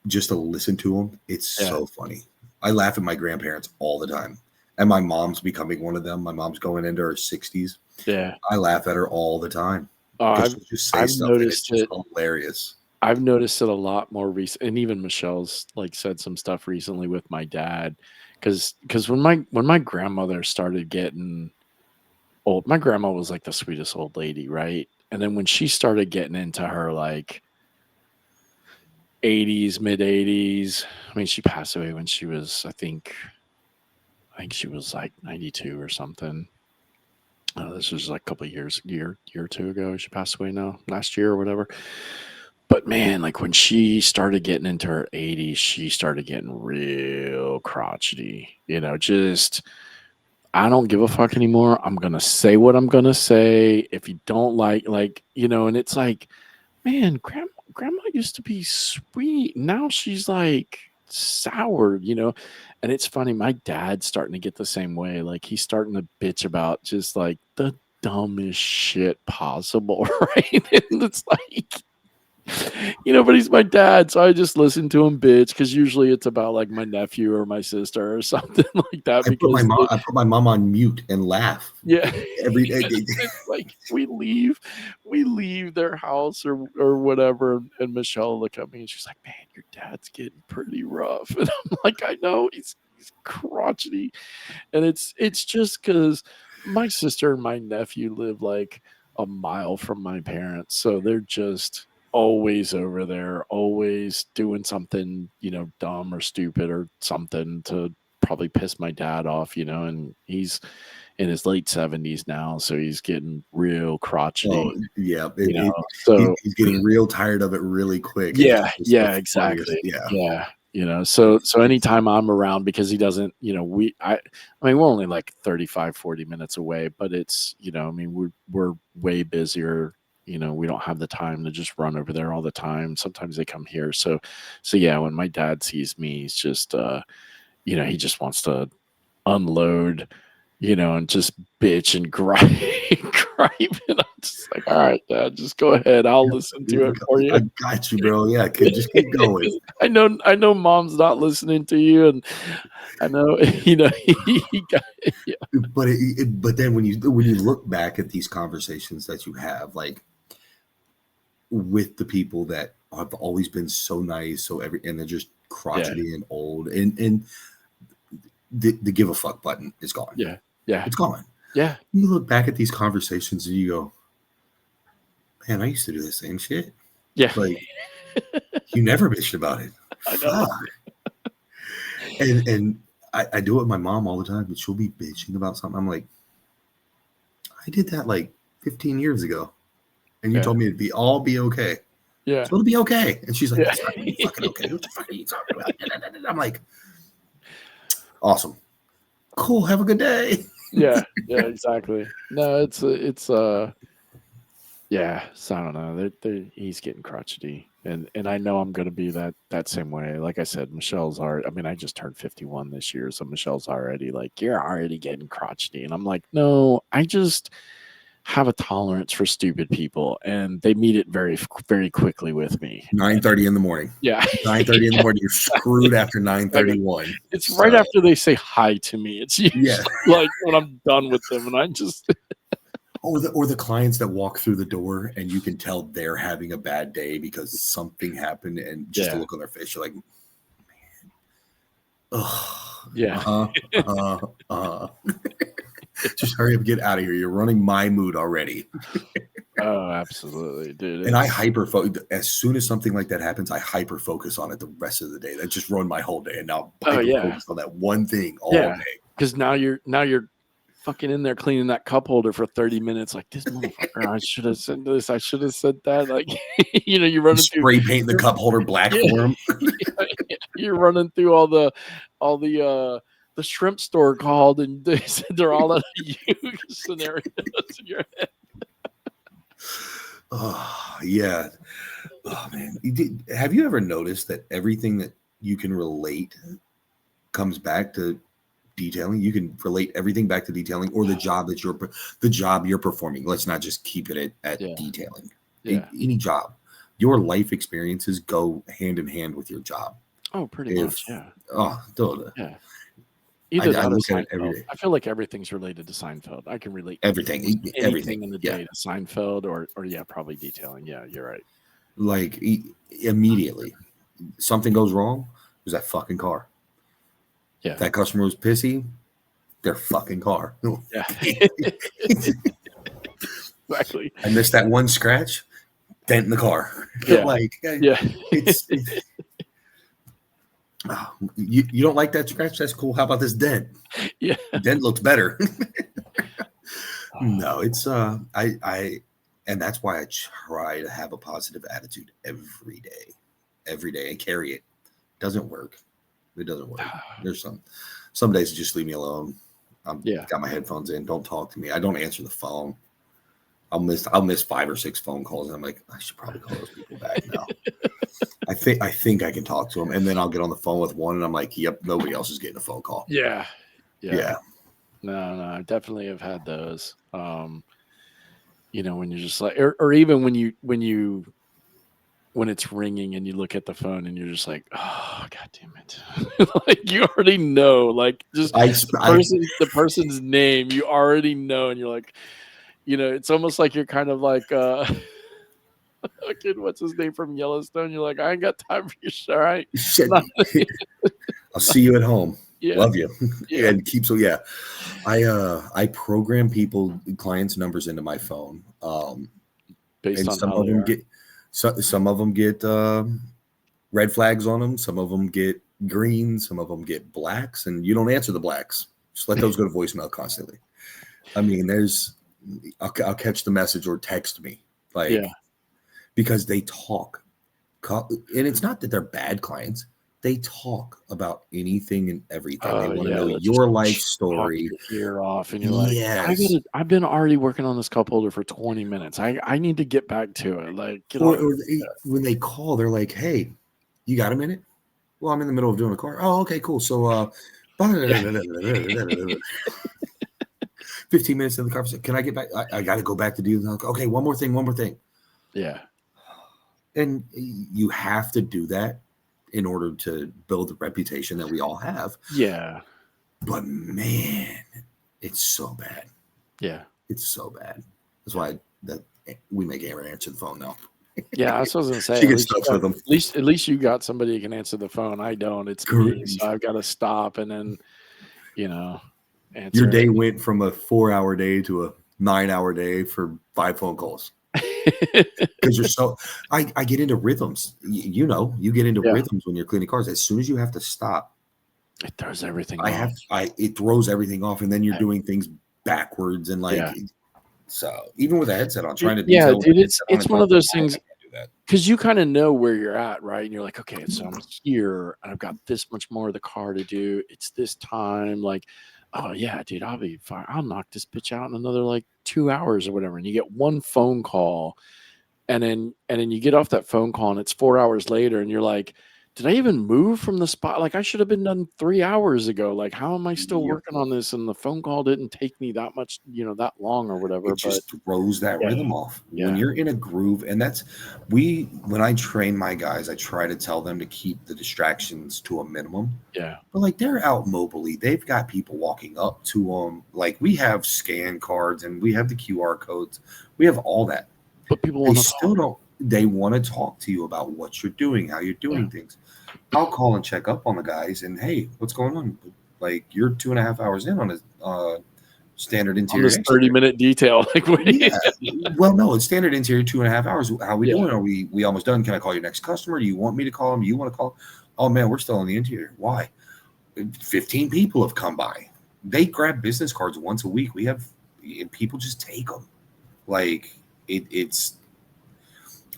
B: just to listen to them. It's so funny. I laugh at my grandparents all the time. And my mom's becoming one of them. My mom's going into her 60s.
A: Yeah.
B: I laugh at her all the time.
A: I've noticed it.
B: Hilarious.
A: I've noticed it a lot more recent, and even Michelle's said some stuff recently with my dad, because when my grandmother started getting old, my grandma was like the sweetest old lady, right? And then when she started getting into her 80s, mid 80s, I mean, she passed away when she was, I think she was 92 or something. This was a couple of year or two ago. She passed away now, last year or whatever. But man, when she started getting into her 80s, she started getting real crotchety. Just, I don't give a fuck anymore. I'm gonna say what I'm gonna say. If you don't and it's man, grandma used to be sweet. Now she's soured, And it's funny, my dad's starting to get the same way. He's starting to bitch about just the dumbest shit possible, right? And it's but he's my dad, so I just listen to him bitch, because usually it's about my nephew or my sister or something like that.
B: I put my mom on mute and laugh.
A: Yeah,
B: every day.
A: we leave their house or whatever, and Michelle look at me and she's like, "Man, your dad's getting pretty rough." And I'm like, "I know, he's crotchety," and it's just because my sister and my nephew live a mile from my parents, so they're just always over there, always doing something, dumb or stupid or something to probably piss my dad off, and he's in his late 70s now, so he's getting real crotchety.
B: Oh, yeah.
A: So
B: he's getting real tired of it really quick.
A: Yeah, exactly. Yeah. So anytime I'm around, because he doesn't, I mean, we're only 35, 40 minutes away, but it's, I mean, we're way busier. We don't have the time to just run over there all the time. Sometimes they come here. So yeah, when my dad sees me, he's just, he just wants to unload, and just bitch and gripe. And I'm just like, all right, Dad, just go ahead. I'll listen to it for you.
B: I got you, bro. Yeah, just keep going.
A: I know Mom's not listening to you, and I know, he got it. Yeah.
B: But then when you look back at these conversations that you have, with the people that have always been so nice, and they're just crotchety and old, and the give a fuck button is gone.
A: Yeah,
B: it's gone.
A: Yeah,
B: you look back at these conversations and you go, man, I used to do the same shit.
A: Yeah,
B: you never bitched about it.
A: I know.
B: And I do it with my mom all the time, but she'll be bitching about something. I'm like, I did that 15 years ago. And you told me it'd all be okay.
A: Yeah.
B: So it'll be okay. And she's like, that's not gonna be fucking okay. What the fuck are you talking about? I'm like, awesome. Cool. Have a good day.
A: Yeah, exactly. No, it's yeah, so I don't know. He's getting crotchety. And I know I'm gonna be that same way. Like I said, Michelle's already, I mean, I just turned 51 this year, so Michelle's already you're already getting crotchety. And I'm like, no, I just have a tolerance for stupid people, and they meet it very, very quickly with me.
B: 9:30 in the morning.
A: Yeah.
B: 9:30 in the morning. You're screwed after 9:31.
A: It's right after they say hi to me. It's usually when I'm done with them, and I just
B: Or the clients that walk through the door and you can tell they're having a bad day because something happened, and just the look on their face, you're like, man, oh
A: Yeah.
B: Just hurry up, get out of here. You're running my mood already.
A: Oh, absolutely, dude.
B: And I hyper focus as soon as something like that happens. I hyper focus on it the rest of the day. That just ruined my whole day, and now I focus on that one thing all day.
A: Because now you're fucking in there cleaning that cup holder for 30 minutes. Like, this motherfucker, I should have said this. I should have said that. Like, you're running
B: spray paint the cup holder black for him.
A: You're running through all the shrimp store called, and they said they're all out of you scenarios in your head.
B: Oh yeah. Oh man. Have you ever noticed that everything that you can relate comes back to detailing? You can relate everything back to detailing, or the job you're performing. Let's not just keep it at detailing. Any job. Your life experiences go hand in hand with your job.
A: Oh, pretty much. Yeah.
B: Oh, dude.
A: Yeah. Either that
B: I
A: or
B: look at it
A: Seinfeld.
B: every day.
A: I feel like everything's related to Seinfeld. I can relate
B: everything
A: in the day to Seinfeld or probably detailing. Yeah, you're right.
B: Like immediately, something goes wrong. There's that fucking car.
A: Yeah.
B: That customer was pissy. Their fucking car.
A: Yeah. Exactly.
B: I missed that one scratch. Dent in the car.
A: Yeah.
B: It's oh, you don't like that scratch? That's cool. How about this dent?
A: Yeah.
B: The dent looks better. No, it's I and that's why I try to have a positive attitude every day and carry it. Doesn't work. It doesn't work. There's some days just leave me alone. Got my headphones in. Don't talk to me. I don't answer the phone. I'll miss 5 or 6 phone calls, and I'm like, I should probably call those people back now. I think I can talk to them, and then I'll get on the phone with one, and I'm like, yep, nobody else is getting a phone call.
A: Yeah.
B: No,
A: I definitely have had those. When you're just like, or even when it's ringing and you look at the phone and you're just like, oh, God damn it. Like, you already know, like, just the person's name, you already know. And you're like, it's almost like you're kind of like, what's his name from Yellowstone? You're like, I ain't got time for your shit. All right.
B: I'll see you at home.
A: Yeah.
B: Love you. Yeah. And I program clients' numbers into my phone.
A: Based
B: and
A: on
B: some
A: how
B: of them get some of them get red flags on them. Some of them get green. Some of them get blacks, and you don't answer the blacks. Just let those go to voicemail constantly. I mean, I'll catch the message or text me, because they talk, and it's not that they're bad clients. They talk about anything and everything. They want to know your life story.
A: Ear off, and you're like, I've been already working on this cup holder for 20 minutes. I need to get back to it. Like,
B: when they call, they're like, "Hey, you got a minute?" Well, I'm in the middle of doing a car. Oh, okay, cool. So, 15 minutes in the conversation. Can I get back? I got to go back to do that. Okay, one more thing.
A: Yeah.
B: And you have to do that in order to build the reputation that we all have.
A: Yeah.
B: But man, it's so bad.
A: Yeah.
B: It's so bad. That's why we make Aaron answer the phone now.
A: Yeah, I was going to say.
B: She gets stuck with them.
A: At least you got somebody who can answer the phone. I don't. It's me, so I've got to stop and then, answer.
B: Your day went from a 4-hour day to a 9-hour day for 5 phone calls. Because you're so, I get into rhythms. You get into rhythms when you're cleaning cars. As soon as you have to stop,
A: it throws everything off.
B: It throws everything off, and then you're doing things backwards and so even with a headset on, trying to
A: dude, it's one of those things, because you kind of know where you're at, right? And you're like, okay, so I'm here and I've got this much more of the car to do. It's this time, like, oh yeah, dude, I'll be fine. I'll knock this bitch out in another like 2 hours or whatever. And you get one phone call, and then you get off that phone call, and it's 4 hours later, and you're like, did I even move from the spot? Like, I should have been done 3 hours ago. Like, how am I still
B: Yep.
A: working on this? And the phone call didn't take me that much, that long or whatever.
B: It just throws that
A: yeah,
B: rhythm off when
A: yeah.
B: you're in a groove. And that's when I train my guys, I try to tell them to keep the distractions to a minimum.
A: Yeah.
B: But like, they're out mobily. They've got people walking up to them. Like, we have scan cards and we have the QR codes. We have all that.
A: But people
B: They
A: want to
B: still don't. They want to talk to you about what you're doing, how you're doing things. I'll call and check up on the guys and, hey, what's going on? Like, you're 2.5 hours in on a standard interior.
A: On this 30-minute detail. Like,
B: yeah. Well, no, it's standard interior 2.5 hours. How are we doing? Are we almost done? Can I call your next customer? Do you want me to call them? You want to call? Oh man, we're still on the interior. Why? 15 people have come by. They grab business cards once a week. People just take them. Like, it's.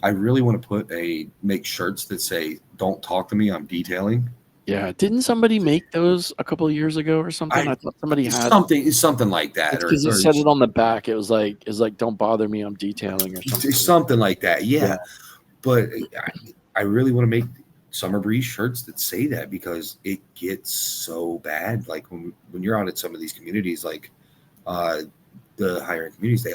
B: I really want to make shirts that say, "Don't talk to me, I'm detailing."
A: Yeah, didn't somebody make those a couple of years ago or something? I thought somebody had
B: something like that.
A: It's because it said it on the back. It was like, "Don't bother me, I'm detailing," or something.
B: Something like that. Yeah. But I really want to make Summer Breeze shirts that say that, because it gets so bad. Like, when you're out at some of these communities, like the higher end communities,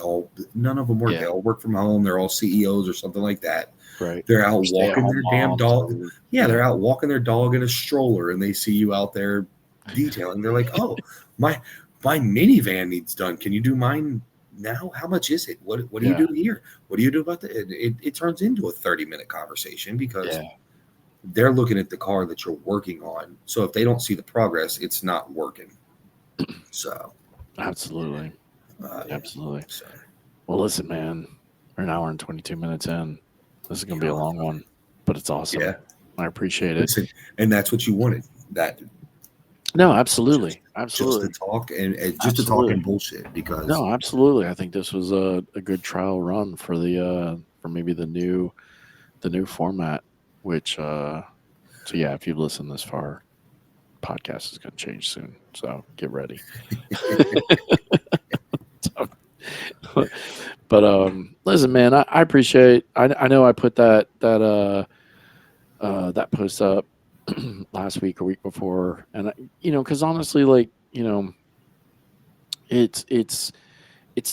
B: none of them work. They all work from home. They're all CEOs or something like that.
A: Right.
B: They're out walking their damn dog. They're out walking their dog in a stroller, and they see you out there detailing. They're like, "Oh, my minivan needs done. Can you do mine now? How much is it? What do you do here? What do you do about that?" It turns into a 30-minute conversation, because they're looking at the car that you're working on. So if they don't see the progress, it's not working. So
A: absolutely. Absolutely.
B: So.
A: Well, listen, man, we're an hour and 22 minutes in. This is going to be a long one, but it's awesome.
B: Yeah.
A: I appreciate it.
B: And that's what you wanted. That.
A: No, absolutely. Absolutely.
B: Just to talk and just to talk and bullshit, because.
A: No, absolutely. I think this was a good trial run for for maybe the new format, which, so yeah, if you've listened this far, podcast is going to change soon. So get ready. But listen, man, I appreciate. I know I put that post up last week or week before, and because honestly, like, it's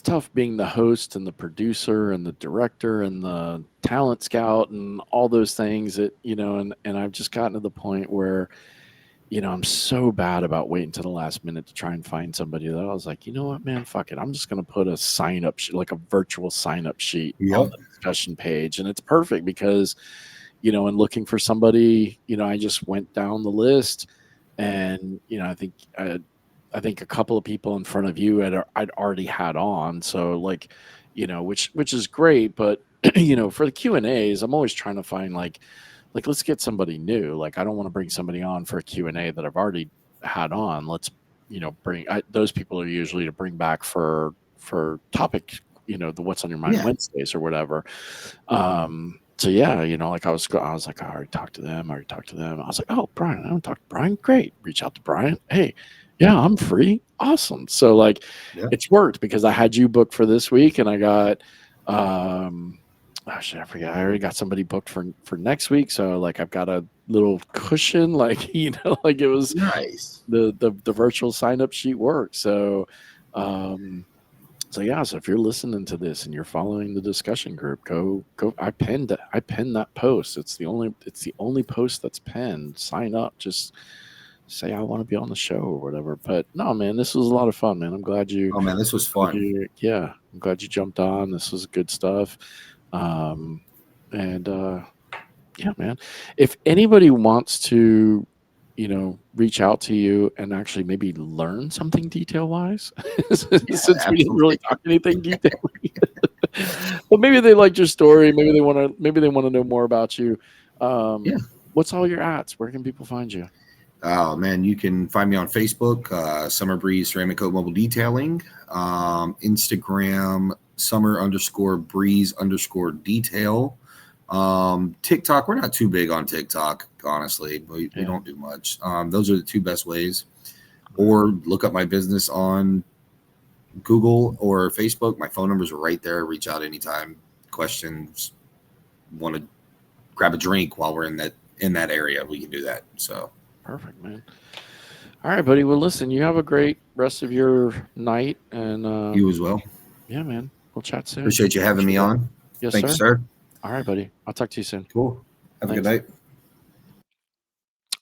A: tough being the host and the producer and the director and the talent scout and all those things that and I've just gotten to the point where I'm so bad about waiting to the last minute to try and find somebody that I was like, you know what, man, fuck it. I'm just going to put a sign up sheet, like a virtual sign up sheet on the discussion page. And it's perfect because, in looking for somebody, I just went down the list, and, I think a couple of people in front of you I'd already had on. So like, which is great. But, for the Q&As, I'm always trying to find like, let's get somebody new. Like, I don't want to bring somebody on for a Q&A that I've already had on. Let's, bring those people are usually to bring back for topic, the What's on Your Mind Wednesdays or whatever. So yeah, like I was like, I already talked to them. I was like, oh, Brian, I don't talk to Brian. Great. Reach out to Brian. Hey, yeah, I'm free. Awesome. So like, it's worked because I had you booked for this week, and I got, I forget. I already got somebody booked for next week. So like, I've got a little cushion, like, like it was
B: nice.
A: The virtual sign up sheet worked. So, so yeah. So if you're listening to this and you're following the discussion group, go. I pinned that post. It's the only post that's pinned. Sign up. Just say I want to be on the show or whatever. But no, man, this was a lot of fun, man. I'm glad you.
B: Oh man, this was fun.
A: I'm glad you jumped on. This was good stuff. Yeah, man, if anybody wants to, reach out to you and actually maybe learn something detail wise, since we didn't really talk anything detail, but maybe they liked your story. Maybe they want to know more about you. What's all your ats? Where can people find you?
B: Oh man, you can find me on Facebook, Summer Breeze Ceramic Coat Mobile Detailing, Instagram, Summer_Breeze_Detail. TikTok, we're not too big on TikTok, honestly. We don't do much. Those are the two best ways. Or look up my business on Google or Facebook. My phone numbers are right there. Reach out anytime. Questions, want to grab a drink while we're in in that area, we can do that. So
A: perfect, man. All right, buddy. Well, listen, you have a great rest of your night, and
B: you as well.
A: yeah, man. We'll chat soon.
B: Appreciate you having me on.
A: Yes,
B: Thanks,
A: sir.
B: sir.
A: All right, buddy. I'll talk to you soon.
B: Cool. Have a good
A: Thanks.
B: night.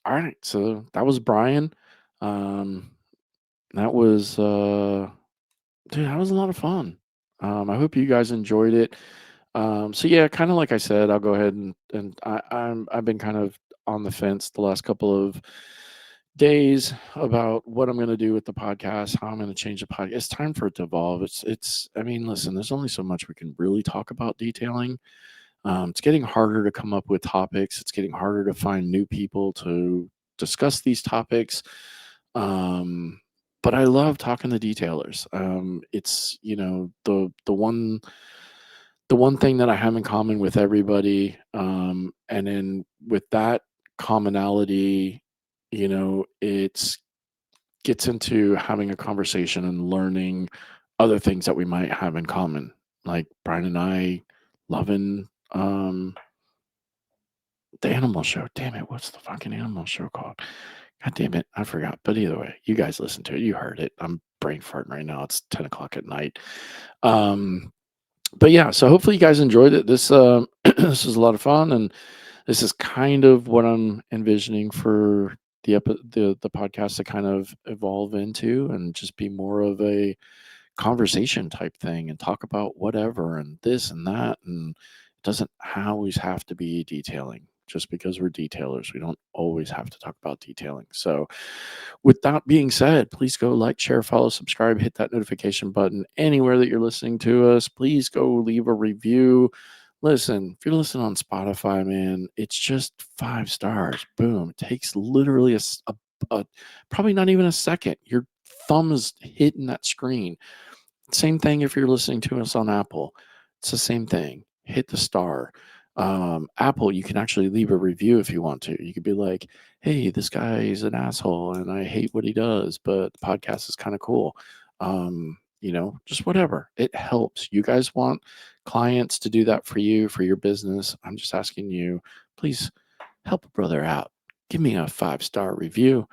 A: All right. So that was Brian. That was dude, that was a lot of fun. I hope you guys enjoyed it. So yeah, kind of like I said, I'll go ahead and I've been kind of on the fence the last couple of days about what I'm going to do with the podcast, how I'm going to change the podcast. It's time for it to evolve. I mean, listen, there's only so much we can really talk about detailing. It's getting harder to come up with topics. It's getting harder to find new people to discuss these topics. But I love talking to detailers. It's the one thing that I have in common with everybody, and then with that commonality, it's gets into having a conversation and learning other things that we might have in common. Like Brian and I loving the animal show. Damn it, what's the fucking animal show called? God damn it, I forgot. But either way, you guys listened to it. You heard it. I'm brain farting right now. It's 10 o'clock at night. But yeah, so hopefully you guys enjoyed it. This this is a lot of fun, and this is kind of what I'm envisioning for the podcast to kind of evolve into and just be more of a conversation type thing and talk about whatever and this and that. And it doesn't always have to be detailing. Just because we're detailers, we don't always have to talk about detailing. So with that being said, please go like, share, follow, subscribe, hit that notification button anywhere that you're listening to us. Please go leave a review. Listen, if you're listening on Spotify, man, it's just 5 stars. Boom. It takes literally probably not even a second. Your thumb is hitting that screen. Same thing if you're listening to us on Apple. It's the same thing. Hit the star. Apple, you can actually leave a review if you want to. You could be like, hey, this guy is an asshole and I hate what he does, but the podcast is kind of cool. Just whatever. It helps. You guys want clients to do that for you, for your business. I'm just asking you, please help a brother out. Give me a 5-star review.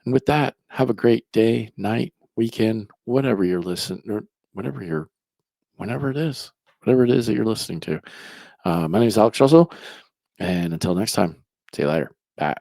A: And with that, have a great day, night, weekend, whatever you're listening, or whenever it is that you're listening to. My name is Alex Russell, and until next time, see you later. Bye.